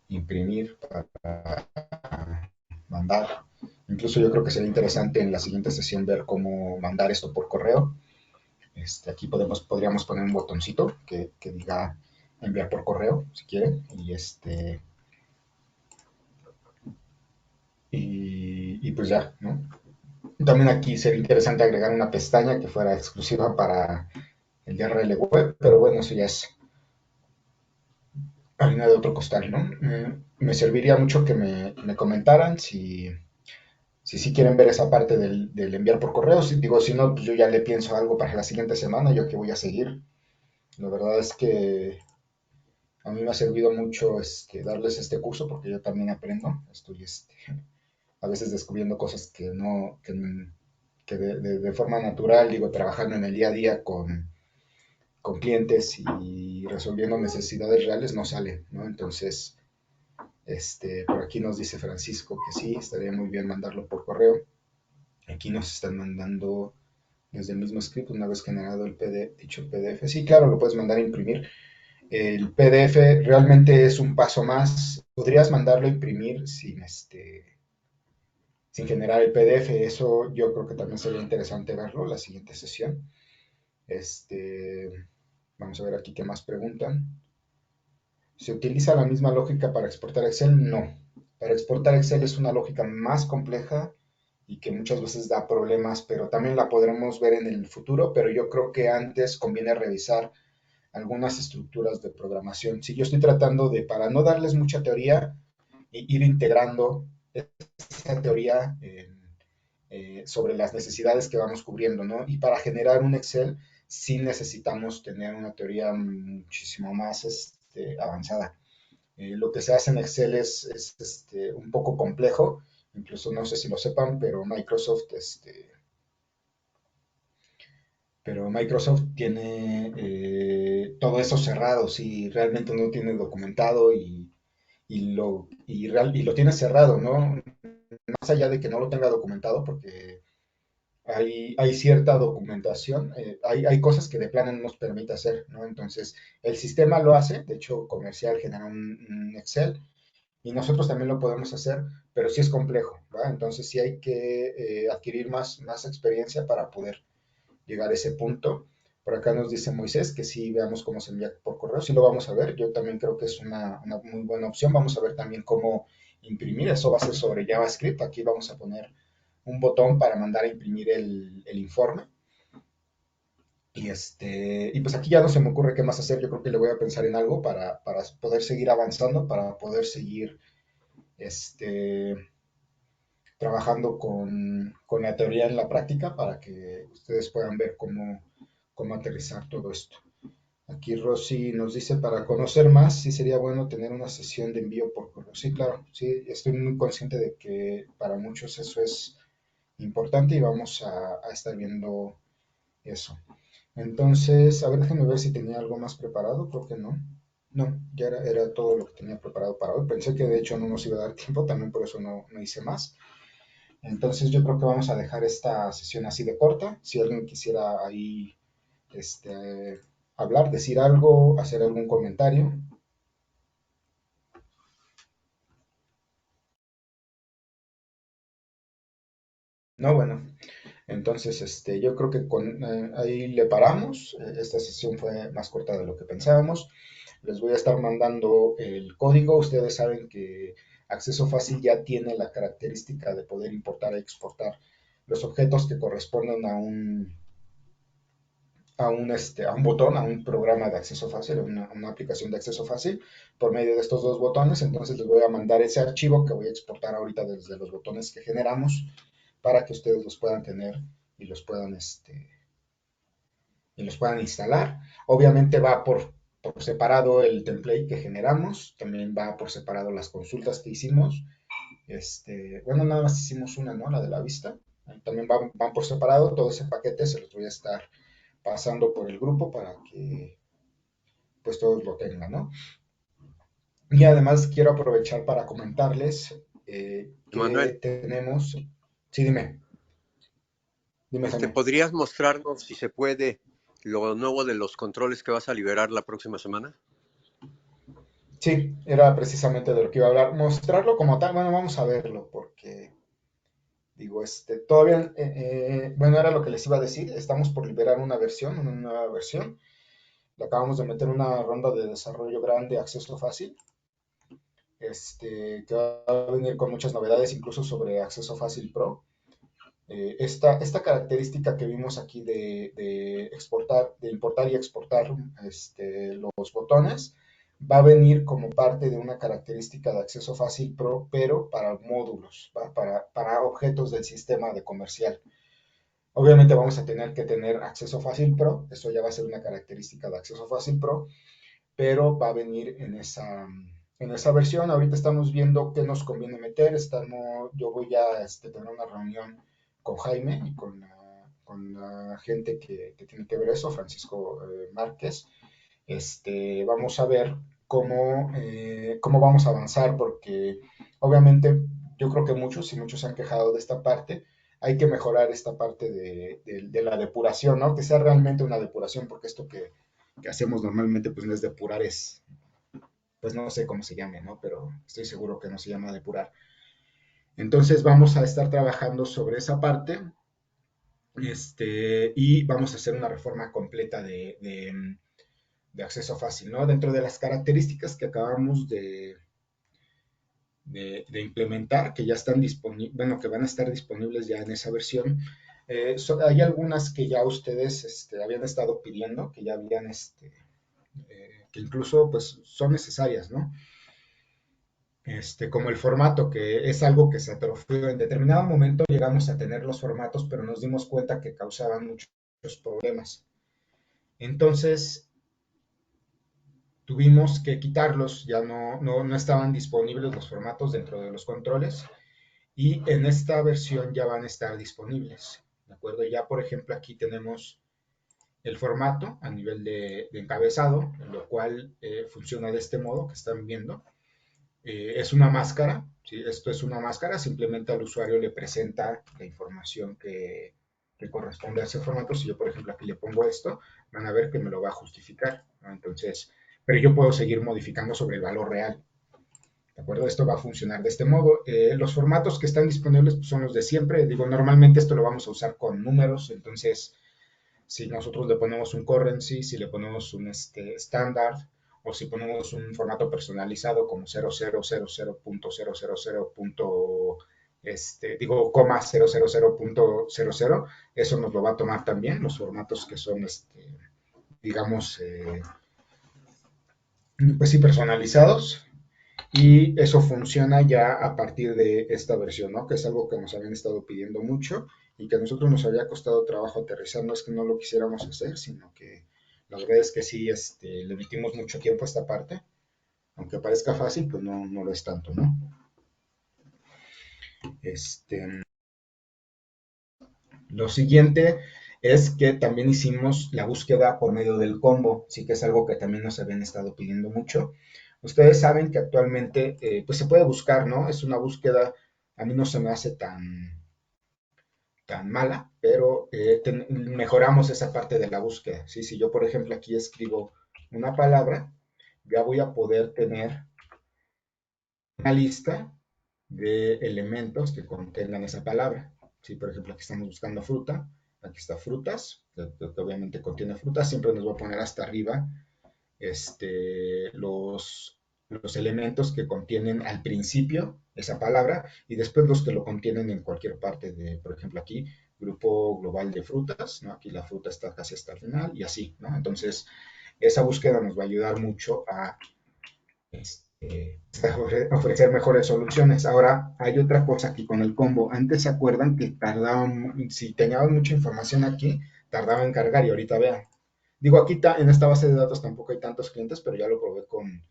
imprimir, para mandar. Incluso yo creo que sería interesante en la siguiente sesión ver cómo mandar esto por correo. Aquí podríamos poner un botoncito que diga enviar por correo, si quieren, y pues ya, ¿no? También aquí sería interesante agregar una pestaña que fuera exclusiva para el DRL web, pero bueno, eso ya es harina de otro costal, ¿no? Me serviría mucho que me comentaran si quieren ver esa parte del enviar por correo. Si no, pues yo ya le pienso algo para la siguiente semana, yo que voy a seguir. La verdad es que a mí me ha servido mucho darles este curso porque yo también aprendo. Estoy a veces descubriendo cosas que no, que de forma natural, digo, trabajando en el día a día con clientes y resolviendo necesidades reales no salen, ¿no? Entonces, por aquí nos dice Francisco que sí, estaría muy bien mandarlo por correo. Aquí nos están mandando desde el mismo script una vez generado el PDF, dicho PDF. Sí, claro, lo puedes mandar a imprimir. El PDF realmente es un paso más. Podrías mandarlo a imprimir sin generar el PDF. Eso yo creo que también sería interesante verlo la siguiente sesión. Vamos a ver aquí qué más preguntan. ¿Se utiliza la misma lógica para exportar Excel? No. Para exportar Excel es una lógica más compleja y que muchas veces da problemas, pero también la podremos ver en el futuro, pero yo creo que antes conviene revisar algunas estructuras de programación. Si yo estoy tratando de, para no darles mucha teoría, ir integrando esa teoría sobre las necesidades que vamos cubriendo, ¿no? Y para generar un Excel sí necesitamos tener una teoría muchísimo más avanzada. Lo que se hace en Excel es un poco complejo, incluso no sé si lo sepan, pero Microsoft tiene todo eso cerrado, si realmente no tiene documentado y lo tiene cerrado, ¿no? Más allá de que no lo tenga documentado, porque hay cierta documentación, hay cosas que de plano no nos permite hacer, ¿no? Entonces, el sistema lo hace, de hecho, comercial genera un Excel, y nosotros también lo podemos hacer, pero sí es complejo, ¿va? Entonces sí hay que adquirir más experiencia para poder llegar a ese punto. Por acá nos dice Moisés que sí veamos cómo se envía por correo, sí lo vamos a ver, yo también creo que es una muy buena opción. Vamos a ver también cómo imprimir, eso va a ser sobre JavaScript, aquí vamos a poner un botón para mandar a imprimir el informe. Y pues aquí ya no se me ocurre qué más hacer, yo creo que le voy a pensar en algo para poder seguir avanzando, para poder seguir este, trabajando con la teoría en la práctica para que ustedes puedan ver cómo aterrizar todo esto. Aquí Rosy nos dice, para conocer más, sí sería bueno tener una sesión de envío por correo. Sí, claro, sí, estoy muy consciente de que para muchos eso es importante y vamos a estar viendo eso. Entonces, a ver, déjenme ver si tenía algo más preparado, creo que no. No, ya era todo lo que tenía preparado para hoy. Pensé que de hecho no nos iba a dar tiempo, también por eso no hice más. Entonces yo creo que vamos a dejar esta sesión así de corta. Si alguien quisiera ahí hablar, decir algo, hacer algún comentario. No, bueno, entonces yo creo que ahí le paramos. Esta sesión fue más corta de lo que pensábamos. Les voy a estar mandando el código. Ustedes saben que Acceso Fácil ya tiene la característica de poder importar e exportar los objetos que corresponden a un botón, a un programa de acceso fácil, una aplicación de acceso fácil, por medio de estos dos botones. Entonces les voy a mandar ese archivo que voy a exportar ahorita desde los botones que generamos para que ustedes los puedan tener y los puedan instalar. Obviamente va por separado el template que generamos, también va por separado las consultas que hicimos. Bueno, nada más hicimos una, ¿no? La de la vista. También van por separado, todo ese paquete se los voy a estar pasando por el grupo para que pues todos lo tengan, ¿no? Y además quiero aprovechar para comentarles que
Manuel,
tenemos... Sí, dime, Samuel.
¿podrías mostrarnos, si se puede, lo nuevo de los controles que vas a liberar la próxima semana.
Sí, era precisamente de lo que iba a hablar. Mostrarlo como tal, bueno, vamos a verlo, porque digo, todavía, bueno, era lo que les iba a decir. Estamos por liberar una nueva versión. Le acabamos de meter una ronda de desarrollo grande, acceso fácil, que va a venir con muchas novedades, incluso sobre acceso fácil Pro. Esta característica que vimos aquí de exportar, de importar y exportar los botones, va a venir como parte de una característica de acceso fácil Pro, pero para módulos, ¿va? Para objetos del sistema de comercial. Obviamente vamos a tener que tener acceso fácil Pro, eso ya va a ser una característica de acceso fácil Pro, pero va a venir en esa versión. Ahorita estamos viendo qué nos conviene meter. Yo voy a tener una reunión con Jaime y con la gente que tiene que ver eso, Francisco Márquez. Vamos a ver cómo vamos a avanzar, porque obviamente yo creo que muchos se han quejado de esta parte. Hay que mejorar esta parte de la depuración, ¿no? Que sea realmente una depuración, porque esto que hacemos normalmente, pues no es depurar, pues no sé cómo se llame, ¿no? Pero estoy seguro que no se llama depurar. Entonces vamos a estar trabajando sobre esa parte, y vamos a hacer una reforma completa de acceso fácil, ¿no? Dentro de las características que acabamos de implementar, que ya están disponibles, bueno, que van a estar disponibles ya en esa versión, hay algunas que ya ustedes habían estado pidiendo, que ya habían, que incluso pues son necesarias, ¿no? Como el formato, que es algo que se atrofió. En determinado momento llegamos a tener los formatos, pero nos dimos cuenta que causaban muchos problemas. Entonces tuvimos que quitarlos, ya no estaban disponibles los formatos dentro de los controles, y en esta versión ya van a estar disponibles, ¿de acuerdo? Ya, por ejemplo, aquí tenemos el formato a nivel de encabezado, lo cual funciona de este modo que están viendo. Es una máscara, ¿sí? Esto es una máscara, simplemente al usuario le presenta la información que corresponde a ese formato. Si yo, por ejemplo, aquí le pongo esto, van a ver que me lo va a justificar, ¿no? Entonces, pero yo puedo seguir modificando sobre el valor real, ¿de acuerdo? Esto va a funcionar de este modo. Los formatos que están disponibles pues, son los de siempre. Digo, normalmente esto lo vamos a usar con números, entonces si nosotros le ponemos un currency, si le ponemos un estándar, o si ponemos un formato personalizado como 0000.000. Coma 000.00, eso nos lo va a tomar también, los formatos que son, digamos, pues sí, personalizados, y eso funciona ya a partir de esta versión, ¿no? Que es algo que nos habían estado pidiendo mucho y que a nosotros nos había costado trabajo aterrizar. No es que no lo quisiéramos hacer, sino que la verdad es que sí, le metimos mucho tiempo a esta parte. Aunque parezca fácil, pues no lo es tanto, ¿no? Lo siguiente es que también hicimos la búsqueda por medio del combo, sí que es algo que también nos habían estado pidiendo mucho. Ustedes saben que actualmente pues se puede buscar, ¿no? Es una búsqueda, a mí no se me hace tan mala, pero mejoramos esa parte de la búsqueda, ¿sí? Si yo, por ejemplo, aquí escribo una palabra, ya voy a poder tener una lista de elementos que contengan esa palabra. Si, por ejemplo, aquí estamos buscando fruta, aquí está frutas, que obviamente contiene frutas, siempre nos va a poner hasta arriba los elementos que contienen al principio esa palabra y después los que lo contienen en cualquier parte de, por ejemplo, aquí, grupo global de frutas, ¿no? Aquí la fruta está casi hasta el final y así, ¿no? Entonces, esa búsqueda nos va a ayudar mucho a ofrecer mejores soluciones. Ahora, hay otra cosa aquí con el combo. Antes se acuerdan que si teníamos mucha información aquí, tardaba en cargar y ahorita vean. Digo, aquí en esta base de datos tampoco hay tantos clientes, pero ya lo probé con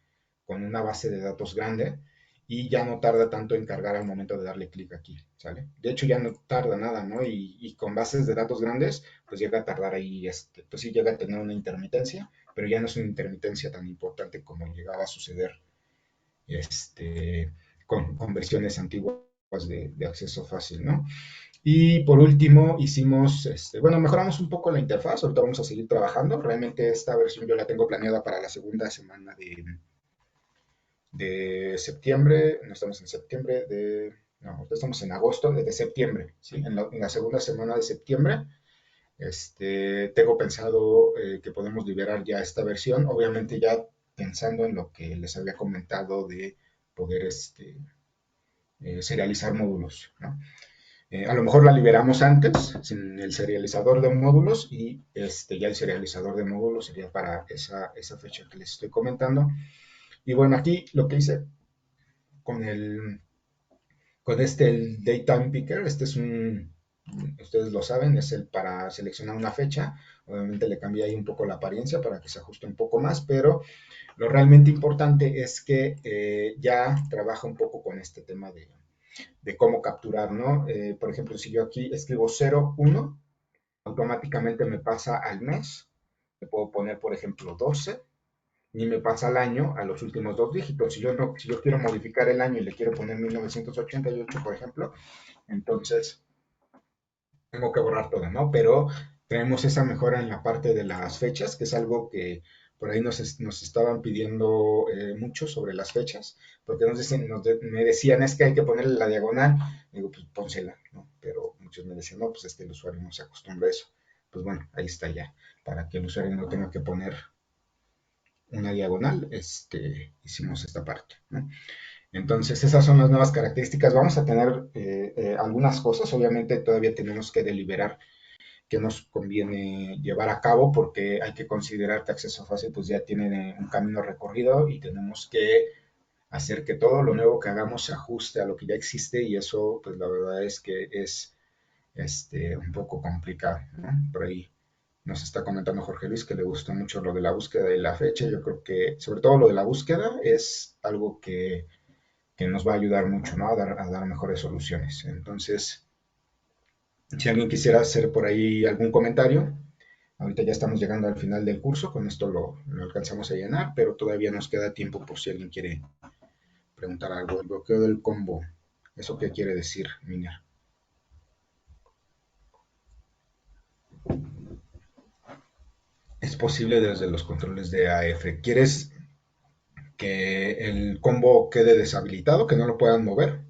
una base de datos grande y ya no tarda tanto en cargar al momento de darle clic aquí, ¿sale? De hecho, ya no tarda nada, ¿no? Y con bases de datos grandes, pues llega a tardar ahí, pues sí llega a tener una intermitencia, pero ya no es una intermitencia tan importante como llegaba a suceder con versiones antiguas de acceso fácil, ¿no? Y por último hicimos, bueno, mejoramos un poco la interfaz, ahorita vamos a seguir trabajando. Realmente esta versión yo la tengo planeada para la segunda semana de septiembre, no estamos en septiembre, no, ahorita estamos en agosto, de septiembre, ¿sí? En la segunda semana de septiembre, tengo pensado que podemos liberar ya esta versión, obviamente ya pensando en lo que les había comentado de poder serializar módulos, ¿no? A lo mejor la liberamos antes, sin el serializador de módulos, y ya el serializador de módulos sería para esa fecha que les estoy comentando. Y bueno, aquí lo que hice con el Daytime Picker, ustedes lo saben, es el para seleccionar una fecha. Obviamente le cambié ahí un poco la apariencia para que se ajuste un poco más, pero lo realmente importante es que ya trabaja un poco con este tema de cómo capturar, ¿no? Por ejemplo, si yo aquí escribo 01, automáticamente me pasa al mes. Le puedo poner, por ejemplo, 12 y me pasa al año a los últimos dos dígitos. Si yo quiero modificar el año y le quiero poner 1988, por ejemplo, entonces tengo que borrar todo, ¿no? Pero tenemos esa mejora en la parte de las fechas, que es algo que por ahí nos estaban pidiendo mucho sobre las fechas, porque me decían, es que hay que ponerle la diagonal. Digo, pues pónsela, ¿no? Pero muchos me decían, no, pues el usuario no se acostumbra a eso. Pues bueno, ahí está ya, para que el usuario no tenga que poner una diagonal, hicimos esta parte, ¿no? Entonces, esas son las nuevas características. Vamos a tener algunas cosas, obviamente todavía tenemos que deliberar qué nos conviene llevar a cabo porque hay que considerar que Acceso Fácil pues ya tiene un camino recorrido y tenemos que hacer que todo lo nuevo que hagamos se ajuste a lo que ya existe y eso pues la verdad es que es un poco complicado, ¿no? Por ahí nos está comentando Jorge Luis que le gustó mucho lo de la búsqueda y la fecha. Yo creo que sobre todo lo de la búsqueda es algo que nos va a ayudar mucho, ¿no? A dar mejores soluciones. Entonces, si alguien quisiera hacer por ahí algún comentario, ahorita ya estamos llegando al final del curso, con esto lo alcanzamos a llenar, pero todavía nos queda tiempo por si alguien quiere preguntar algo. El bloqueo del combo, ¿eso qué quiere decir, Miner? Es posible desde los controles de AF. ¿Quieres que el combo quede deshabilitado, que no lo puedan mover?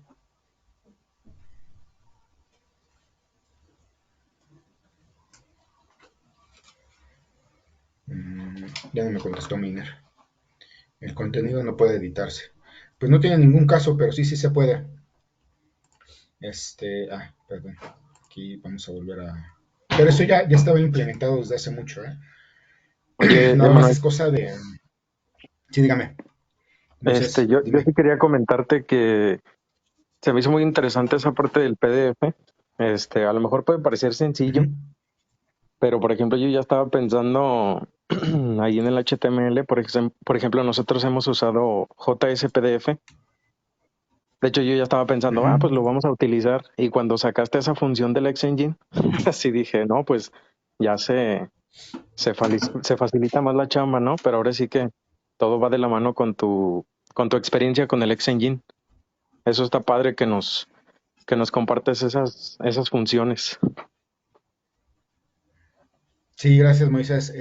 Ya no me contestó Miner. El contenido no puede editarse. Pues no tiene ningún caso, pero sí se puede. Perdón. Aquí vamos a volver a... Pero eso ya estaba implementado desde hace mucho, ¿eh?
Oye,
Nada más
Emanuel,
es cosa de... Sí, dígame. Moisés,
yo
dime.
sí quería comentarte que se me hizo muy interesante esa parte del PDF. A lo mejor puede parecer sencillo,
Ujú.
pero por ejemplo, yo ya estaba pensando ahí en el HTML, por ejemplo, nosotros hemos usado JSPDF. De hecho, yo ya estaba pensando,
Ujú.
pues lo vamos a utilizar. Y cuando sacaste esa función del Engine, así dije, no, pues ya se facilita más la chamba, ¿no? Pero ahora sí que todo va de la mano con tu experiencia con el Engine. Eso está padre que nos compartes esas funciones.
Sí, gracias, Moisés.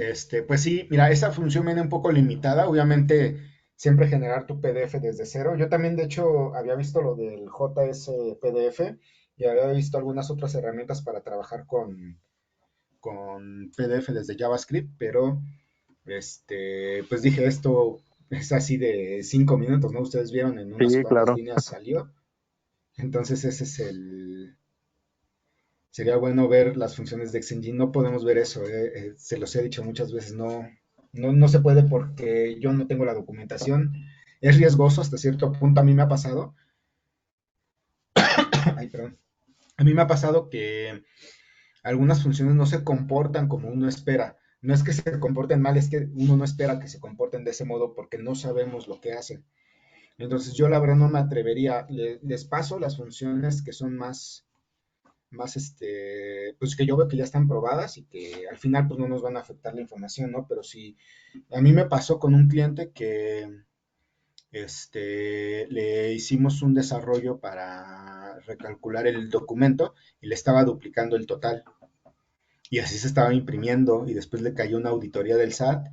Pues sí, mira, esa función viene un poco limitada. Obviamente, siempre generar tu PDF desde cero. Yo también, de hecho, había visto lo del JS PDF y había visto algunas otras herramientas para trabajar con PDF desde JavaScript, pero pues dije, esto es así de 5 minutos, ¿no? Ustedes vieron en unas
Sí,
cuantas
claro.
líneas salió. Entonces, sería bueno ver las funciones de Xengine. No podemos ver eso, se los he dicho muchas veces, no se puede porque yo no tengo la documentación. Es riesgoso hasta cierto punto. A mí me ha pasado, ay, perdón, a mí me ha pasado que algunas funciones no se comportan como uno espera. No es que se comporten mal, es que uno no espera que se comporten de ese modo porque no sabemos lo que hacen. Entonces yo la verdad no me atrevería, les paso las funciones que son más pues que yo veo que ya están probadas y que al final pues no nos van a afectar la información, ¿no? Pero sí, a mí me pasó con un cliente que le hicimos un desarrollo para recalcular el documento y le estaba duplicando el total. Y así se estaba imprimiendo y después le cayó una auditoría del SAT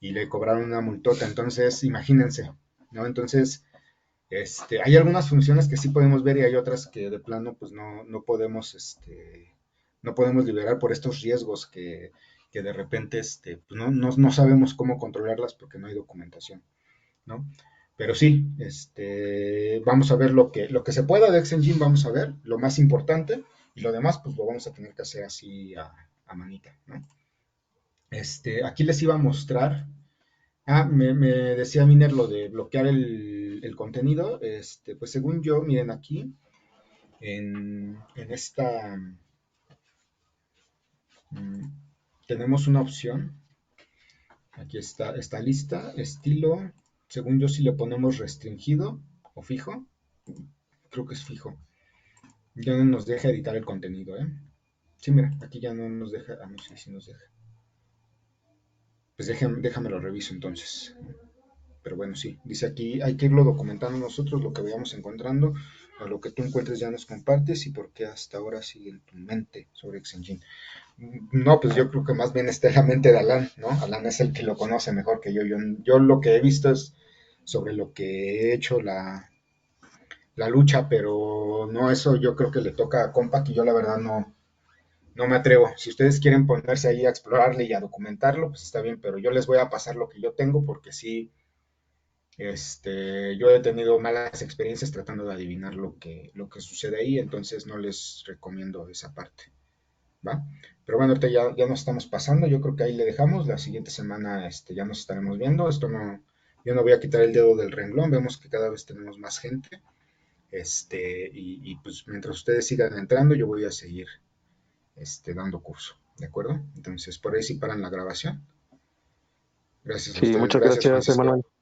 y le cobraron una multota. Entonces, imagínense, ¿no? Entonces, hay algunas funciones que sí podemos ver y hay otras que de plano pues no podemos, no podemos liberar por estos riesgos que de repente pues no sabemos cómo controlarlas porque no hay documentación, ¿no? Pero sí, vamos a ver lo que se pueda de X-Engine, vamos a ver, lo más importante, y lo demás, pues lo vamos a tener que hacer así a manita, ¿no? Aquí les iba a mostrar. Me decía Miner lo de bloquear el contenido. Pues según yo, miren aquí, en esta mm, tenemos una opción. Aquí está lista, estilo. Según yo, si le ponemos restringido o fijo, creo que es fijo. Ya no nos deja editar el contenido, ¿eh? Sí, mira, aquí ya no nos deja. No sé si nos deja. Pues déjame lo reviso entonces. Pero bueno, sí, dice aquí, hay que irlo documentando nosotros, lo que vayamos encontrando, o lo que tú encuentres ya nos compartes y por qué hasta ahora sigue en tu mente sobre Xengine. No, pues yo creo que más bien está en la mente de Alan, ¿no? Alan es el que lo conoce mejor que yo. Yo lo que he visto es sobre lo que he hecho la lucha, pero no, eso yo creo que le toca a Compaq y yo la verdad no me atrevo. Si ustedes quieren ponerse ahí a explorarle y a documentarlo, pues está bien, pero yo les voy a pasar lo que yo tengo porque sí, yo he tenido malas experiencias tratando de adivinar lo que sucede ahí, entonces no les recomiendo esa parte, ¿va? Pero bueno, ahorita ya nos estamos pasando, yo creo que ahí le dejamos, la siguiente semana ya nos estaremos viendo, yo no voy a quitar el dedo del renglón, vemos que cada vez tenemos más gente, y pues mientras ustedes sigan entrando, yo voy a seguir dando curso, ¿de acuerdo? Entonces, por ahí sí paran la grabación. Gracias a
Sí,
ustedes,
muchas
gracias
gracias,
Francisco.
Emanuel.